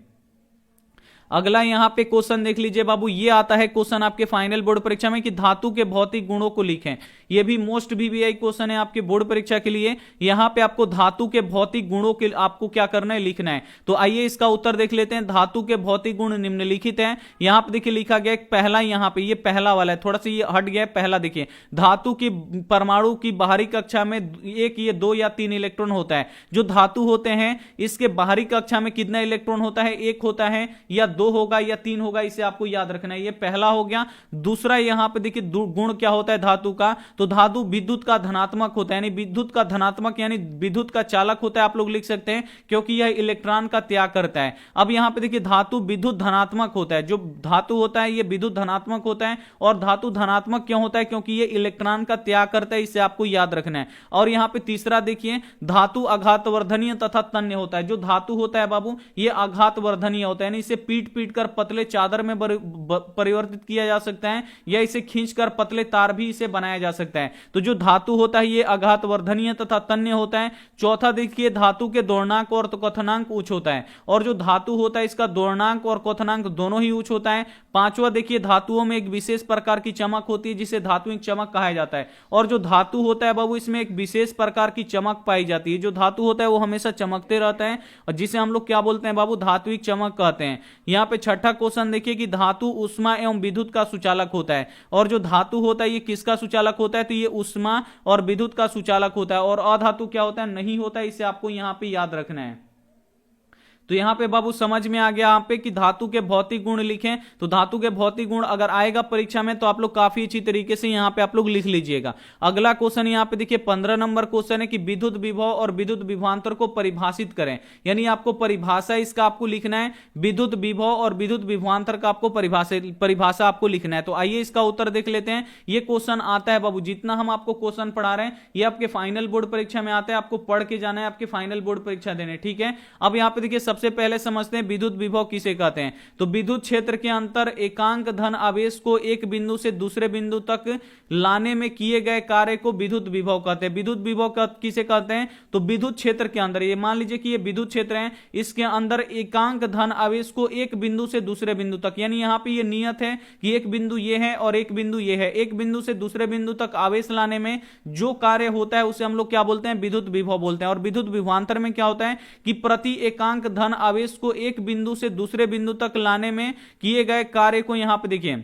अगला यहाँ पे क्वेश्चन देख लीजिए बाबू, ये आता है क्वेश्चन आपके फाइनल बोर्ड परीक्षा में कि धातु के भौतिक गुणों को लिखें। ये भी मोस्ट वीवीआई क्वेश्चन है आपके बोर्ड परीक्षा के लिए। यहाँ पे आपको धातु के भौतिक गुणों के आपको क्या करना है, लिखना है। तो आइए इसका उत्तर देख लेते हैं। धातु के भौतिक गुण निम्नलिखित हैं। यहाँ पे देखिए लिखा गया पहला, यहाँ पे ये पहला वाला है, थोड़ा सा ये हट गया। पहला देखिए, धातु की परमाणु की बाहरी कक्षा में एक, ये 2 या 3 इलेक्ट्रॉन होता है। जो धातु होते हैं इसके बाहरी कक्षा में कितना इलेक्ट्रॉन होता है, 1 होता है, या 2 होगा या 3 होगा, इसे आपको याद रखना है। ये पहला हो गया। दूसरा यहाँ पे देखिए गुण क्या होता है धातु का, तो धातु विद्युत का धनात्मक होता है, यानी विद्युत का धनात्मक यानी विद्युत का चालक होता है, आप लोग लिख सकते हैं, क्योंकि यह इलेक्ट्रॉन का त्याग करता है। अब यहां पे देखिए धातु विद्युत धनात्मक होता है, जो धातु होता है ये विद्युत धनात्मक होता है। और धातु धनात्मक क्यों होता है, क्योंकि ये इलेक्ट्रॉन का त्याग करता है, इसे आपको याद रखना है। और यहां पे तीसरा देखिए, धातु आघातवर्धनीय तथा तन्य होता है। जो धातु होता है बाबू ये आघातवर्धनीय होता है, यानी इसे पीट पीट कर पतले चादर में परिवर्तित किया जा सकता है, या इसे खींचकर पतले तार भी इसे बनाया जा सकता है। तो जो धातु होता है ये आघातवर्धनीय तथा तन्य होता है। चौथा देखिए, धातु के दोलनांक और क्वथनांक उच्च होता है, और जो धातु होता है इसका दोलनांक और क्वथनांक दोनों ही उच्च होता है। पांचवा देखिए, धातुओं में एक विशेष प्रकार की चमक होती है जिसे धात्विक चमक कहा जाता है। और जो धातु होता है बाबू इसमें एक विशेष प्रकार की चमक पाई जाती है। जो धातु होता है वो हमेशा चमकते रहता है, और जिसे हम लोग क्या बोलते हैं बाबू, धात्विक चमक कहते हैं। यहां पे छठा क्वेश्चन देखिए कि धातु उष्मा एवं विद्युत का सुचालक होता है। और जो धातु होता है ये किसका सुचालक होता है, तो ये उष्मा और विद्युत का सुचालक होता है। और अधातु क्या होता है, नहीं होता है, इसे आपको यहां पे याद रखना है। तो यहां पे बाबू समझ में आ गया आप पे कि धातु के भौतिक गुण लिखें। तो धातु के भौतिक गुण अगर आएगा परीक्षा में तो आप लोग काफी अच्छी तरीके से यहां पे आप लोग लिख लीजिएगा। अगला क्वेश्चन यहां पे देखिए 15 नंबर क्वेश्चन है कि विद्युत विभव और विद्युत विभवांतर को परिभाषित करें। यानी आपको परिभाषा इसका आपको लिखना है, विद्युत विभव और विद्युत विभवांतर का आपको परिभाषा आपको लिखना है। तो आइए इसका उत्तर देख लेते हैं। ये क्वेश्चन आता है बाबू, जितना हम आपको क्वेश्चन पढ़ा रहे हैं ये आपके फाइनल बोर्ड परीक्षा में आता है, आपको पढ़ के जाना है, आपके फाइनल बोर्ड परीक्षा देने, ठीक है। अब यहां पे देखिए सबसे पहले समझते हैं विद्युत विभव किसे कहते हैं। तो विद्युत क्षेत्र के अंतर एकांक धन आवेश को एक बिंदु से दूसरे बिंदु तक लाने में किए गए कार्य को विद्युत विभव कहते हैं। विद्युत विभव किसे कहते हैं, तो विद्युत क्षेत्र के अंदर, ये मान लीजिए कि ये विद्युत क्षेत्र है, इसके अंदर एकांक धन आवेश को एक बिंदु से दूसरे बिंदु तक, यानी यहां पे ये नियत है कि एक बिंदु ये है और एक बिंदु ये है, एक बिंदु से दूसरे बिंदु तक आवेश लाने में जो कार्य होता है उसे हम लोग क्या बोलते हैं, विद्युत विभव बोलते हैं। और विद्युत विभवांतर में क्या होता है कि प्रति एकांक धन आवेश को एक बिंदु से दूसरे बिंदु तक लाने में किए गए कार्य को यहां पे देखिए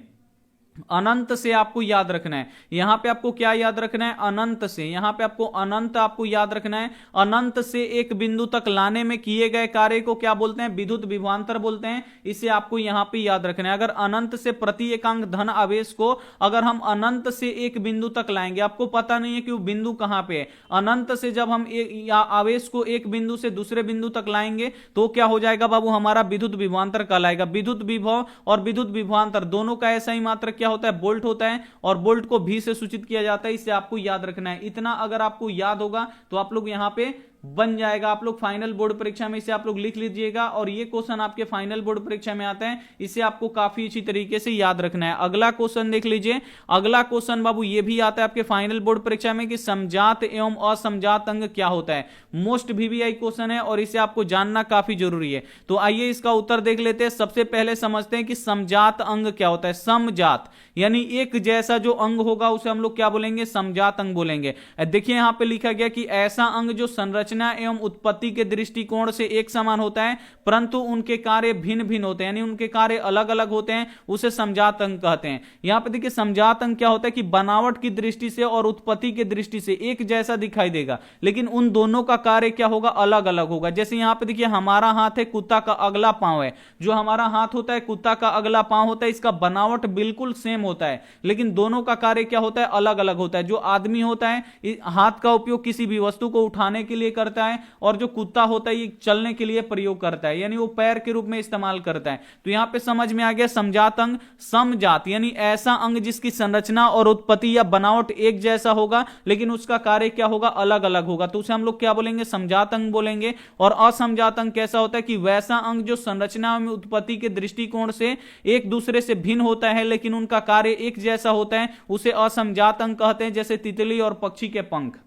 अनंत से आपको याद रखना है। यहां पे आपको क्या याद रखना है, अनंत से, यहां पे आपको अनंत आपको याद रखना है। अनंत से एक बिंदु तक लाने में किए गए कार्य को क्या बोलते हैं, विद्युत विभवांतर बोलते हैं। इसे आपको यहां पे याद रखना है। अगर अनंत से प्रति एकांक धन आवेश को अगर हम अनंत से एक बिंदु तक लाएंगे, आपको पता नहीं है कि वो बिंदु कहां पे है, अनंत से जब हम आवेश को एक बिंदु से दूसरे बिंदु तक लाएंगे तो क्या हो जाएगा बाबू, हमारा विद्युत विभवांतर कहलाएगा। विद्युत विभव और विद्युत विभवांतर दोनों का ऐसा ही मात्रक क्या होता है, बोल्ट होता है, और बोल्ट को भी से सूचित किया जाता है। इसे आपको याद रखना है। इतना अगर आपको याद होगा तो आप लोग यहां पे बन जाएगा। आप लोग फाइनल बोर्ड परीक्षा में इसे आप लोग लिख लीजिएगा, और ये क्वेश्चन आपके फाइनल बोर्ड परीक्षा में आता है, इसे आपको काफी अच्छी तरीके से याद रखना है। अगला क्वेश्चन देख लीजिए। अगला क्वेश्चन बाबू ये भी आता है आपके फाइनल बोर्ड परीक्षा में कि समजात एवं असमजात अंग क्या होता है। मोस्ट वीवीआई क्वेश्चन है और इसे आपको जानना काफी जरूरी है। तो आइए इसका उत्तर देख लेते हैं। सबसे पहले समझते हैं कि समजात अंग क्या होता है। समजात यानी एक जैसा जो अंग होगा उसे हम लोग क्या बोलेंगे, समजात अंग बोलेंगे। देखिए यहां पे लिखा गया कि ऐसा अंग जो संरचना एवं उत्पत्ति के दृष्टिकोण से एक समान होता है परंतु उनके कार्य भिन्न भिन्न होते हैं, यानी उनके कार्य अलग अलग होते हैं, उसे समजात अंग कहते हैं। यहां पे देखिए समजात अंग क्या होता है कि बनावट की दृष्टि से और उत्पत्ति की दृष्टि से एक जैसा दिखाई देगा, लेकिन उन दोनों का कार्य क्या होगा, अलग अलग होगा। जैसे यहां पे देखिए हमारा हाथ है, कुत्ता का अगला पांव है। जो हमारा हाथ होता है, कुत्ता का अगला पांव होता है, इसका बनावट बिल्कुल सेम होता है, लेकिन दोनों का कार्य क्या होता है, अलग अलग होता है। जो आदमी होता है हाथ का उपयोग किसी भी वस्तु को उठाने के लिए करता है, और जो कुत्ता होता है ये चलने के लिए प्रयोग करता है, यानी वो पैर के रूप में इस्तेमाल करता है। तो यहां पे समझ में आ गया समजात अंग। समजात यानी ऐसा अंग जिसकी संरचना और उत्पत्ति या बनावट एक जैसा होगा लेकिन उसका कार्य क्या होगा, अलग अलग होगा, तो उसे हम लोग क्या बोलेंगे, समजात अंग बोलेंगे। और असमजात अंग कैसा होता है कि वैसा अंग जो संरचना में उत्पत्ति के दृष्टिकोण से एक दूसरे से भिन्न होता है लेकिन उनका कार्य एक जैसा होता है, उसे असमजात अंग कहते हैं। जैसे तितली और पक्षी के पंख।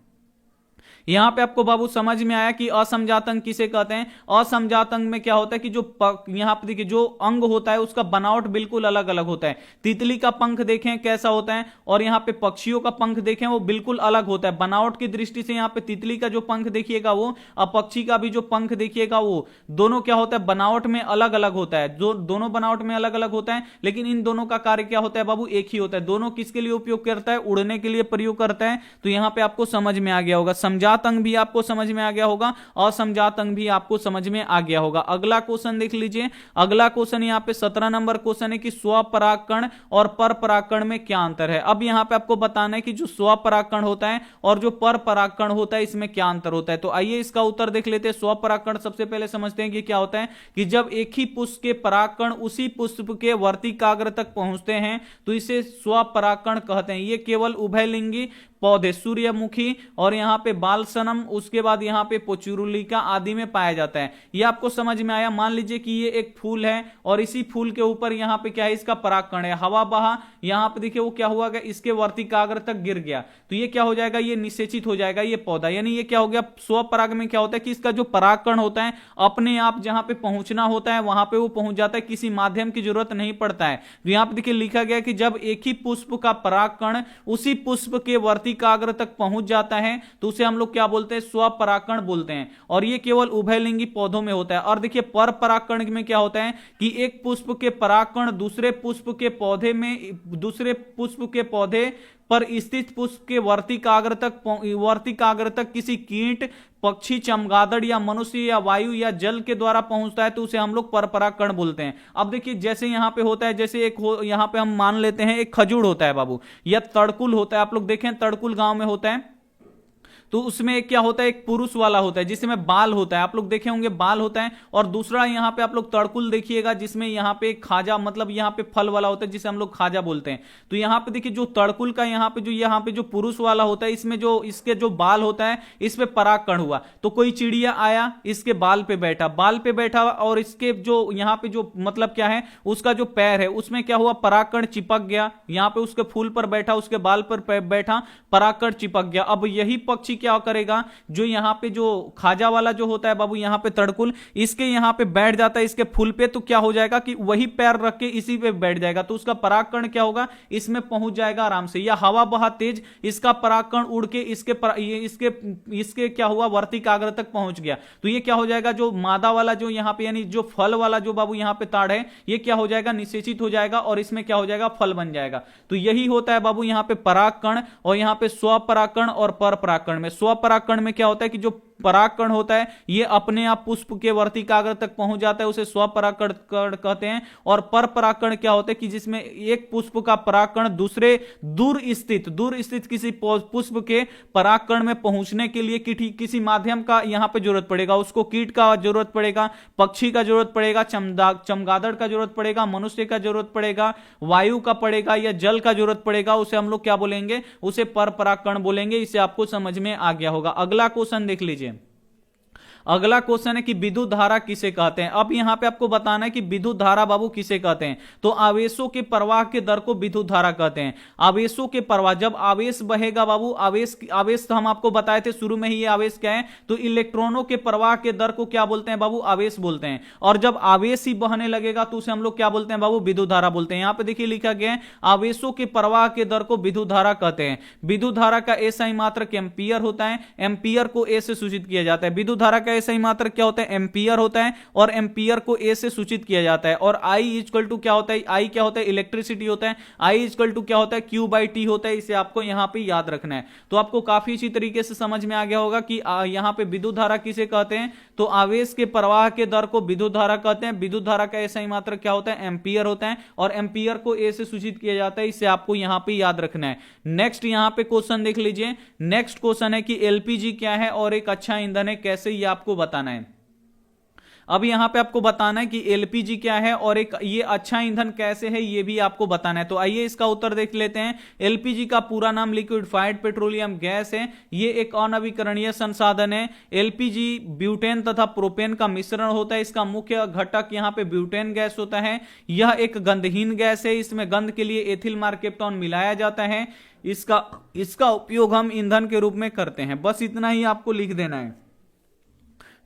यहां पे आपको बाबू समझ में आया कि असमजात अंग किसे कहते हैं। असमजात अंग में क्या होता है कि जो यहां पे देखिए जो अंग होता है उसका बनावट बिल्कुल अलग अलग होता है। तितली का पंख देखें कैसा होता है और यहां पे पक्षियों का पंख देखें वो बिल्कुल अलग होता है बनावट की दृष्टि से। यहां पे तितली का जो पंख देखिएगा वो और पक्षी का भी जो पंख देखिएगा वो दोनों क्या होता है बनावट में अलग अलग होता है। जो दोनों बनावट में अलग अलग होता है लेकिन इन दोनों का कार्य क्या होता है बाबू एक ही होता है। दोनों किसके लिए उपयोग करता है, उड़ने के लिए प्रयोग करता है। तो यहां पे आपको समझ में आ गया होगा, समजात अंग भी आपको समझ में आ गया होगा, असमजात अंग भी आपको समझ में आ गया होगा। अगला क्वेश्चन देख लीजिए। अगला क्वेश्चन यहां पे 17 नंबर क्वेश्चन है कि स्वपरागकण और परपरागकण में क्या अंतर है। अब यहां पे आपको बताना है कि जो स्वपरागकण होता है और जो परपरागकण होता है इसमें क्या अंतर होता है। तो आइए इसका उत्तर देख लेते हैं। स्वपरागकण सबसे पहले समझते हैं कि क्या होता है कि जब एक ही पुष्प के परागकण उसी पुष्प के वर्तिकाग्र तक पहुंचते हैं तो इसे स्वपरागकण कहते हैं। ये केवल उभयलिंगी पौधे सूर्यमुखी और यहां पे बालसनम, उसके बाद यहां पे पोचुरुलिका आदि में पाया जाता है। ये आपको समझ में आया। मान लीजिए कि ये एक फूल है और इसी फूल के ऊपर यहां पे क्या है इसका परागकण है, हवा बहा, यहां पे देखिए वो क्या हुआ इसके वर्तिकाग्र तक गिर गया तो ये क्या हो जाएगा, ये निषेचित हो जाएगा ये पौधा। यानी ये क्या हो गया, स्वपराग में क्या होता है कि इसका जो परागकण होता है अपने आप जहां पे पहुंचना होता है वहां पे वो पहुंच जाता है, किसी माध्यम की जरूरत नहीं पड़ता है। तो यहां पे देखिए लिखा गया कि जब एक ही पुष्प का परागकण उसी पुष्प के वर्तिकाग्र तक पहुंच जाता है तो उसे हम लोग क्या बोलते हैं, स्वपरागकण बोलते हैं। और ये केवल उभयलिंगी पौधों में होता है। और देखिए परपरागकण में क्या होता है कि एक पुष्प के परागकण दूसरे पुष्प के पौधे में, दूसरे पुष्प के पौधे पर स्थित पुष्प के वर्तिकाग्र तक किसी कीट, पक्षी, चमगादड़ या मनुष्य या वायु या जल के द्वारा पहुंचता है तो उसे हम लोग परपरागकण बोलते हैं। अब देखिए जैसे यहां पे होता है, जैसे यहां पे हम मान लेते हैं एक खजूर होता है बाबू या तड़कुल होता है। आप लोग देखें तड़कुल गांव में होता है तो उसमें क्या होता है एक पुरुष वाला होता है जिसमें बाल होता है, आप लोग देखे होंगे बाल होता है। और दूसरा यहां पे आप लोग तड़कुल देखिएगा जिसमें यहां पे खाजा मतलब यहां पे फल वाला होता है जिसे हम लोग खाजा बोलते हैं। तो यहां पे देखिए जो तड़कुल का यहां पे जो पुरुष वाला होता है इसमें जो इसके जो बाल होता है इस पे परागकण हुआ तो कोई चिड़िया आया इसके बाल पे बैठा और इसके जो यहां पे जो मतलब क्या है उसका जो पैर है उसमें क्या हुआ परागकण चिपक गया, यहां पे उसके फूल पर बैठा उसके बाल पर बैठा परागकण चिपक गया। अब यही पक्षी क्या करेगा, जो यहां पे जो खाजा वाला जो होता है बाबू यहां पे तड़कुल इसके यहां पे बैठ जाता है इसके फूल पे, तो क्या हो जाएगा कि वही पैर रख के इसी पे बैठ जाएगा तो उसका परागकण क्या होगा इसमें पहुंच जाएगा आराम से। या हवा बहा तेज इसका परागकण उड़ के इसके क्या हुआ वर्तिकाग्र तक पहुंच गया तो ये क्या हो जाएगा जो मादा वाला जो यहां पे यानी जो फल वाला जो बाबू यहां पे ताड़ है ये क्या हो जाएगा निषेचित हो जाएगा और इसमें क्या हो जाएगा फल बन जाएगा। तो यही होता है बाबू यहां पे परागकण और यहां पे स्वपरागकण और परपरागकण में। स्वपरागकण में क्या होता है कि जो परागकण होता है ये अपने आप पुष्प के वर्तिकाग्र तक पहुंच जाता है उसे स्वपरागकण कहते हैं। और परपरागकण क्या होता है कि जिसमें एक पुष्प का परागकण दूसरे दूर स्थित किसी पुष्प के परागकण में पहुंचने के लिए किसी माध्यम का यहां पे जरूरत पड़ेगा, उसको कीट का जरूरत पड़ेगा, पक्षी का जरूरत पड़ेगा, चमगादड़ का जरूरत पड़ेगा, मनुष्य का जरूरत पड़ेगा, वायु का पड़ेगा या जल का जरूरत पड़ेगा, उसे हम लोग क्या बोलेंगे उसे परपरागकण बोलेंगे। इसे आपको समझ में आ गया होगा। अगला क्वेश्चन देख लीजिए। अगला क्वेश्चन है कि विद्युत धारा किसे कहते हैं। अब यहां पे आपको बताना है कि विद्युत धारा बाबू किसे कहते हैं। तो आवेशों के प्रवाह के दर को विद्युत धारा कहते हैं। आवेशों के प्रवाह, जब आवेश बहेगा बाबू, आवेश तो हम आपको बताए थे शुरू में ही, ये आवेश क्या है तो इलेक्ट्रॉनों के प्रवाह के दर को क्या बोलते हैं बाबू आवेश बोलते हैं। और जब आवेश ही बहने लगेगा तो उसे हम लोग क्या बोलते हैं बाबू विद्युत धारा बोलते हैं। यहां पे देखिए लिखा गया है आवेशों के प्रवाह के दर को विद्युत धारा कहते हैं। विद्युत धारा का एसआई मात्रक एम्पियर होता है, एम्पियर को ए से सूचित किया जाता है। विद्युत धारा का सही मात्रक क्या होता है एम्पियर होता है और एम्पियर को ए से सूचित किया जाता है। और आई इक्वल टू क्या होता है, आई क्या होता है इलेक्ट्रिसिटी होता है, आई इक्वल टू क्या होता है क्यू बाई टी होता है। इसे आपको यहां पे याद रखना है। तो आपको काफी अच्छी तरीके से समझ में आ गया होगा कि यहां पे विद्युत धारा किसे कहते हैं। तो आवेश के प्रवाह के दर को विद्युत धारा कहते हैं। विद्युत धारा का सही मात्रक क्या होता है एम्पियर होता है और एम्पियर को ए से सूचित किया जाता है। इसे आपको यहां पे याद रखना है। नेक्स्ट यहां पे क्वेश्चन देख लीजिए। नेक्स्ट क्वेश्चन है कि एलपीजी क्या है और एक अच्छा ईंधन है कैसे, ये आपको बताना है। अब यहां पे आपको बताना है कि एलपीजी क्या है और एक ये अच्छा ईंधन कैसे है ये भी आपको बताना है। तो आइए इसका उत्तर देख लेते हैं। एलपीजी का पूरा नाम लिक्विफाइड पेट्रोलियम गैस है। ये एक अनवीकरणीय संसाधन है। एलपीजी ब्यूटेन तथा प्रोपेन का मिश्रण होता है। इसका मुख्य घटक यहां पे ब्यूटेन गैस होता है। यह एक गंधहीन गैस है। इसमें गंध के लिए एथिल मार्केप्टॉन मिलाया जाता है। इसका उपयोग हम ईंधन के रूप में करते हैं। बस इतना ही आपको लिख देना है।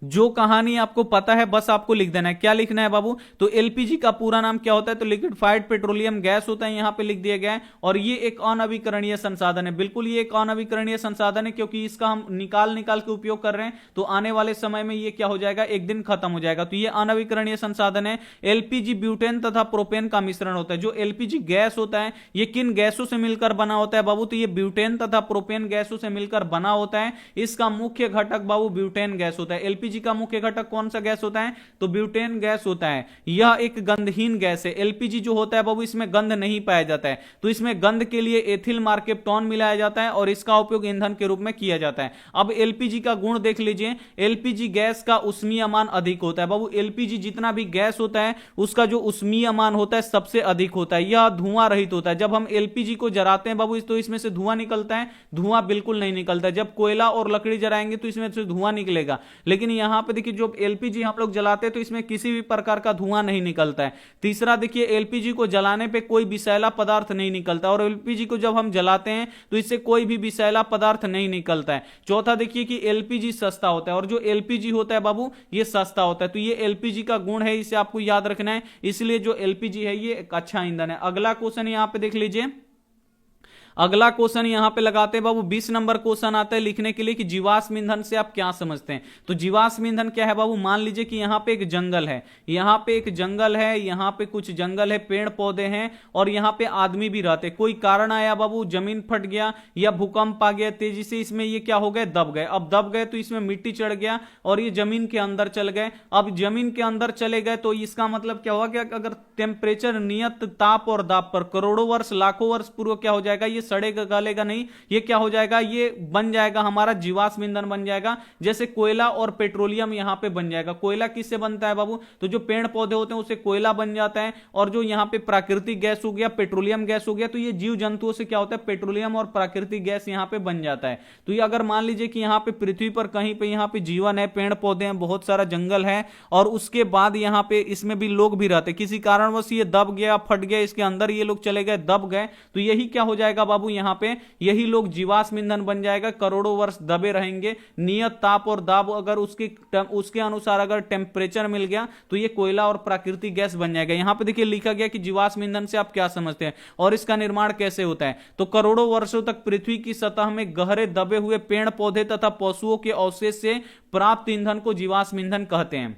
जो कहानी आपको पता है बस आपको लिख देना है। क्या लिखना है बाबू? तो एलपीजी का पूरा नाम क्या होता है? तो लिक्विफाइड पेट्रोलियम गैस होता है, यहां पे लिख दिया गया है। और ये एक अनवीकरणीय संसाधन है। बिल्कुल ये एक अनवीकरणीय संसाधन है, क्योंकि इसका हम निकाल के उपयोग कर रहे हैं, तो आने वाले समय में ये क्या हो जाएगा, एक दिन खत्म हो जाएगा। तो ये अनवीकरणीय संसाधन है। एलपीजी ब्यूटेन तथा प्रोपेन का मिश्रण होता है। जो एलपीजी गैस होता है ये किन गैसों से मिलकर बना होता है बाबू? तो ये ब्यूटेन तथा प्रोपेन गैसों से मिलकर बना होता है। इसका मुख्य घटक बाबू ब्यूटेन गैस होता है। एलपीजी का मुख्य घटक कौन सा गैस होता है? तो ब्यूटेन गैस होता है। यह एक गंधहीन गैस है। एलपीजी जो होता है बाबू इसमें गंध नहीं पाया जाता है, तो इसमें गंध के लिए एथिल मार्केप्टॉन मिलाया जाता है और इसका उपयोग ईंधन के रूप में किया जाता है। अब एलपीजी का गुण देख लीजिए। एलपीजी गैस का उष्मीय मान अधिक होता है बाबू। एलपीजी जितना भी गैस होता है उसका जो उष्मीय मान होता है सबसे अधिक होता है। यह धुआं रहित होता है। जब हम एलपीजी को जलाते हैं बाबू तो इसमें से धुआं निकलता है? धुआं बिल्कुल नहीं निकलता है। जब कोयला और लकड़ी जलाएंगे तो इसमें से धुआं निकलेगा, लेकिन यहां पे देखिए जो एलपीजी हम लोग जलाते हैं तो इसमें किसी भी प्रकार का धुआं नहीं निकलता है। तीसरा देखिए एलपीजी को जलाने पे कोई विषैला पदार्थ नहीं निकलता, और एलपीजी को जब हम जलाते हैं तो इससे कोई भी विषैला पदार्थ नहीं निकलता है। चौथा देखिए कि एलपीजी सस्ता होता है, और जो एलपीजी होता है बाबू ये सस्ता होता है। तो ये एलपीजी का गुण है, इसे आपको याद रखना है। इसलिए जो एलपीजी है ये एक अच्छा ईंधन है। अगला क्वेश्चन यहां पे देख लीजिए। अगला क्वेश्चन यहां पे लगाते हैं बाबू। 20 नंबर क्वेश्चन आता है लिखने के लिए कि जीवाश्म ईंधन से आप क्या समझते हैं। तो जीवाश्म ईंधन क्या है बाबू? मान लीजिए कि यहां पे एक जंगल है, यहां पे एक जंगल है, यहां पे कुछ जंगल है, पेड़ पौधे हैं, और यहां पे आदमी भी रहते। कोई कारण आया बाबू, जमीन फट गया या भूकंप आ गया तेजी से, इसमें ये क्या हो गए, दब गए। अब दब गए तो इसमें मिट्टी चढ़ गया और ये जमीन के अंदर चल गए। अब जमीन के अंदर चले गए तो इसका मतलब क्या हुआ कि अगर टेम्परेचर नियत ताप और दाब पर करोड़ों वर्ष लाखों वर्ष पूर्व क्या हो जाएगा, ये सड़ेगा गलेगा नहीं, ये क्या हो जाएगा, ये बन जाएगा हमारा जीवाश्म ईंधन बन जाएगा। जैसे कोयला और पेट्रोलियम यहां पे बन जाएगा। कोयला किससे बनता है बाबू? तो जो पेड़ पौधे होते हैं उससे कोयला बन जाता है। और जो यहां पे प्राकृतिक गैस हो गया, पेट्रोलियम गैस हो गया, तो ये जीव जंतुओं से क्या होता है, पेट्रोलियम और प्राकृतिक गैस यहां पे बन जाता है। तो ये अगर मान लीजिए कि यहां पे पृथ्वी पर कहीं पे यहां पे जीवन है, पेड़ पौधे हैं, बहुत सारा जंगल है, और उसके बाद यहां पे इसमें भी लोग भी रहते, किसी कारणवश ये दब गया, फट गया, इसके अंदर ये लोग चले गए, दब गए, तो यही क्या हो जाएगा बाबू, यहां पे यही लोग जीवाश्म ईंधन बन जाएगा। करोड़ों वर्ष दबे रहेंगे। नियत ताप और दाब अगर उसके अनुसार अगर टेम्परेचर मिल गया तो ये कोयला और प्राकृतिक गैस बन जाएगा। यहां पे देखिए लिखा गया कि जीवाश्म ईंधन से आप क्या समझते हैं और इसका निर्माण कैसे होता है। तो करोड़ों वर्षों तक पृथ्वी की सतह में गहरे दबे हुए पेड़ पौधे तथा पशुओं के अवशेष से प्राप्त ईंधन को जीवाश्म ईंधन कहते हैं।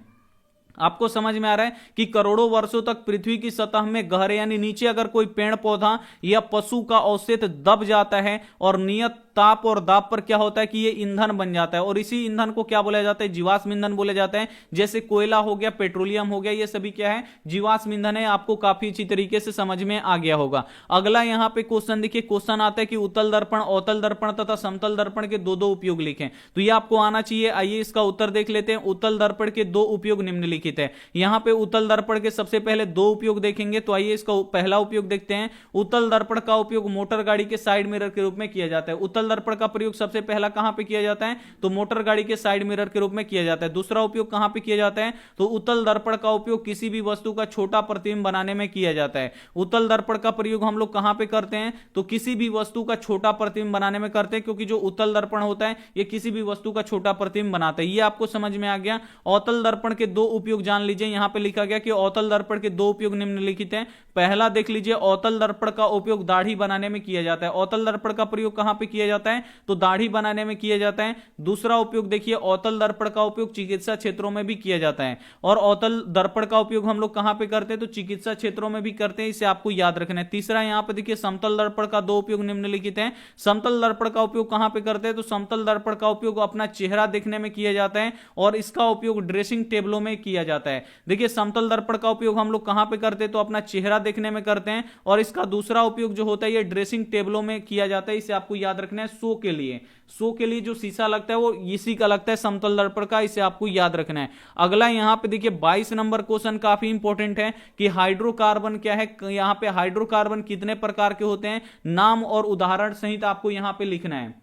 आपको समझ में आ रहा है कि करोड़ों वर्षों तक पृथ्वी की सतह में गहरे यानी नीचे अगर कोई पेड़ पौधा या पशु का अवशेष दब जाता है और नियत ताप और दाब पर क्या होता है कि ये ईंधन बन जाता है, और इसी ईंधन को क्या बोला जाता है, जीवाश्म ईंधन बोला जाता है। जैसे कोयला हो गया, पेट्रोलियम हो गया, ये सभी क्या है, जीवाश्म ईंधन है। आपको काफी अच्छी तरीके से समझ में आ गया होगा। अगला यहां पे क्वेश्चन देखिए, क्वेश्चन आता है कि उत्तल दर्पण, अवतल दर्पण तथा समतल दर्पण के दो दो उपयोग लिखें। तो ये आपको आना चाहिए। आइए इसका उत्तर देख लेते हैं। उत्तल दर्पण के दो उपयोग निम्नलिखित है। यहां पे उत्तल दर्पण के सबसे पहले दो उपयोग देखेंगे। तो आइए इसका पहला उपयोग देखते हैं। उत्तल दर्पण का उपयोग मोटर गाड़ी के साइड मिरर के रूप में किया जाता है। उत्तल दर्पण का प्रयोग सबसे पहला कहां पे किया जाता है, तो मोटर गाड़ी के साइड मिरर के रूप में किया जाता है। दूसरा उपयोग कहां पे किया जाता है, तो उत्तल दर्पण का उपयोग किसी भी वस्तु का छोटा प्रतिबिंब बनाने में किया जाता है। उत्तल दर्पण का प्रयोग हम लोग कहां पे करते हैं, तो किसी भी वस्तु का छोटा प्रतिबिंब बनाने में करते हैं, क्योंकि जो उत्तल दर्पण होता है ये किसी भी वस्तु का छोटा प्रतिबिंब बनाता है। ये आपको समझ में आ गया। अवतल दर्पण के दो उपयोग जान लीजिए। यहां पे लिखा गया कि अवतल दर्पण के दो उपयोग निम्नलिखित हैं। पहला देख लीजिए, अवतल दर्पण का उपयोग दाढ़ी बनाने में किया जाता है। अवतल दर्पण का प्रयोग कहां पे किया जाता है, तो दाढ़ी बनाने में किया जाता है। दूसरा उपयोग देखिए, अवतल दर्पण का उपयोग चिकित्सा क्षेत्रों में भी किया जाता है। और अवतल दर्पण का उपयोग हम लोग कहां पे करते हैं, तो चिकित्सा क्षेत्रों में भी करते हैं। इसे आपको याद रखना है। तीसरा यहां पे देखिए, समतल दर्पण का दो उपयोग निम्नलिखित हैं। समतल दर्पण का उपयोग कहां पे करते हैं, तो समतल दर्पण का उपयोग अपना चेहरा देखने में किया जाता है, और इसका उपयोग ड्रेसिंग टेबलों में किया किया जाता है? देखिए समतल दर्पण का उपयोग हम लोग कहां पे करते हैं? तो अपना चेहरा देखने में करते हैं। और इसका दूसरा उपयोग जो होता है ये ड्रेसिंग टेबलों में किया जाता है। इसे आपको याद रखना है, शो के लिए। शो के लिए जो शीशा लगता है वो इसी का लगता है, समतल दर्पण का। इसे आपको याद रखना है। अगला यहां पे देखिए 22 नंबर क्वेश्चन काफी इंपॉर्टेंट है कि हाइड्रोकार्बन क्या है। यहां पे हाइड्रोकार्बन कितने प्रकार के होते हैं, नाम और उदाहरण सहित आपको यहां पे लिखना है।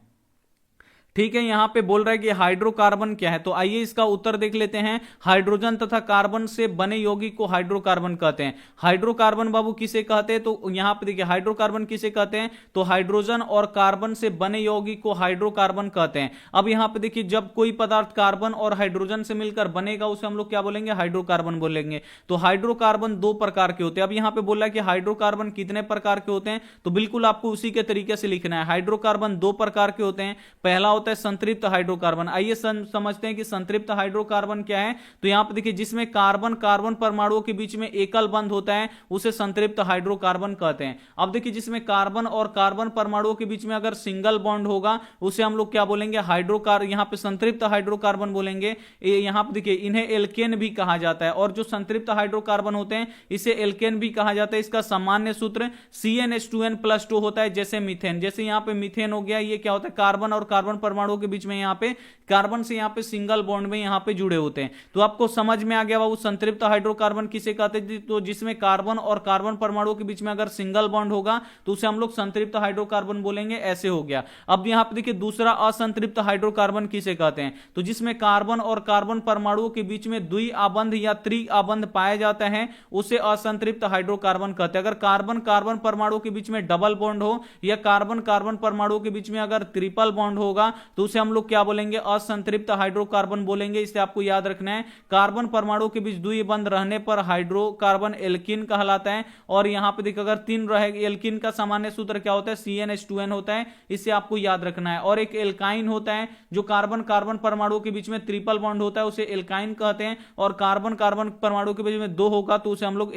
ठीक है, यहां पे बोल रहा है कि हाइड्रोकार्बन क्या है, तो आइए इसका उत्तर देख लेते हैं। हाइड्रोजन तथा कार्बन से बने यौगिक को हाइड्रोकार्बन कहते हैं। हाइड्रोकार्बन बाबू किसे कहते हैं? तो यहां पे देखिए हाइड्रोकार्बन किसे कहते हैं? तो हाइड्रोजन और कार्बन से बने यौगिक को हाइड्रोकार्बन कहते हैं। अब यहां पे देखिए जब कोई पदार्थ कार्बन और हाइड्रोजन से मिलकर बनेगा उसे हम लोग क्या बोलेंगे? हाइड्रोकार्बन बोलेंगे। तो हाइड्रोकार्बन दो प्रकार के होते हैं। अब यहां पे बोला है कि हाइड्रोकार्बन कितने प्रकार के होते हैं, तो बिल्कुल आपको उसी के तरीके से लिखना है। हाइड्रोकार्बन दो प्रकार के होते हैं। पहला होता है संतृप्त हाइड्रोकार्बन। आइए समझते हैं कि संतृप्त हाइड्रोकार्बन क्या है। तो यहां पर देखिए जिसमें कार्बन कार्बन परमाणुओं के बीच में एकल बंध होता है उसे संतृप्त हाइड्रोकार्बन कहते हैं। अब देखिए जिसमें कार्बन और कार्बन परमाणुओं के बीच में अगर सिंगल बॉन्ड होगा उसे हम लोग क्या बोलेंगे? हाइड्रोकार्बन। यहां पे संतृप्त हाइड्रोकार्बन बोलेंगे। यहां पर देखिए इन्हें एल्केन भी कहा जाता है। और जो संतृप्त हाइड्रोकार्बन होते हैं इसे एल्केन भी कहा जाता है। इसका सामान्य सूत्र CnH2n+2 होता है, जैसे मीथेन। जैसे यहां पे मीथेन हो गया, ये क्या होता है? कार्बन और कार्बन परमाणुओं के बीच में यहां पे कार्बन से यहां पे सिंगल बॉन्ड में यहां पे जुड़े होते हैं। तो आपको समझ में आ गया बाबू संतृप्त हाइड्रोकार्बन किसे कहते हैं? तो जिसमें कार्बन और कार्बन परमाणुओं के बीच में अगर सिंगल बॉन्ड होगा तो उसे हम लोग संतृप्त हाइड्रोकार्बन बोलेंगे। ऐसे हो गया। अब यहां पे देखिए दूसरा असंतृप्त हाइड्रोकार्बन किसे कहते हैं? तो जिसमें कार्बन और कार्बन परमाणुओं के बीच में द्विआबंध या त्रिआबंध पाया जाता है उसे असंतृप्त हाइड्रोकार्बन कहते हैं। अगर कार्बन कार्बन परमाणु के बीच में डबल बॉन्ड हो या कार्बन कार्बन परमाणु के बीच में अगर ट्रिपल बॉन्ड होगा तो उसे हम लोग क्या बोलेंगे? असंतृप्त हाइड्रोकार्बन बोलेंगे। इसे आपको याद रखना है। कार्बन परमाणु के बीच द्विबंध रहने पर हाइड्रोकार्बन एल्कीन कहलाता है। और यहां पे देखिए अगर तीन रहे, एल्कीन का सामान्य सूत्र क्या होता है? CnH2n होता है। इसे आपको याद रखना है। और एक एल्काइन होता है जो कार्बन कार्बन परमाणु के बीच में ट्रिपल बॉन्ड होता है, उसे एल्काइन कहते हैं। और कार्बन कार्बन परमाणु के बीच में दो होगा तो उसे हम लोग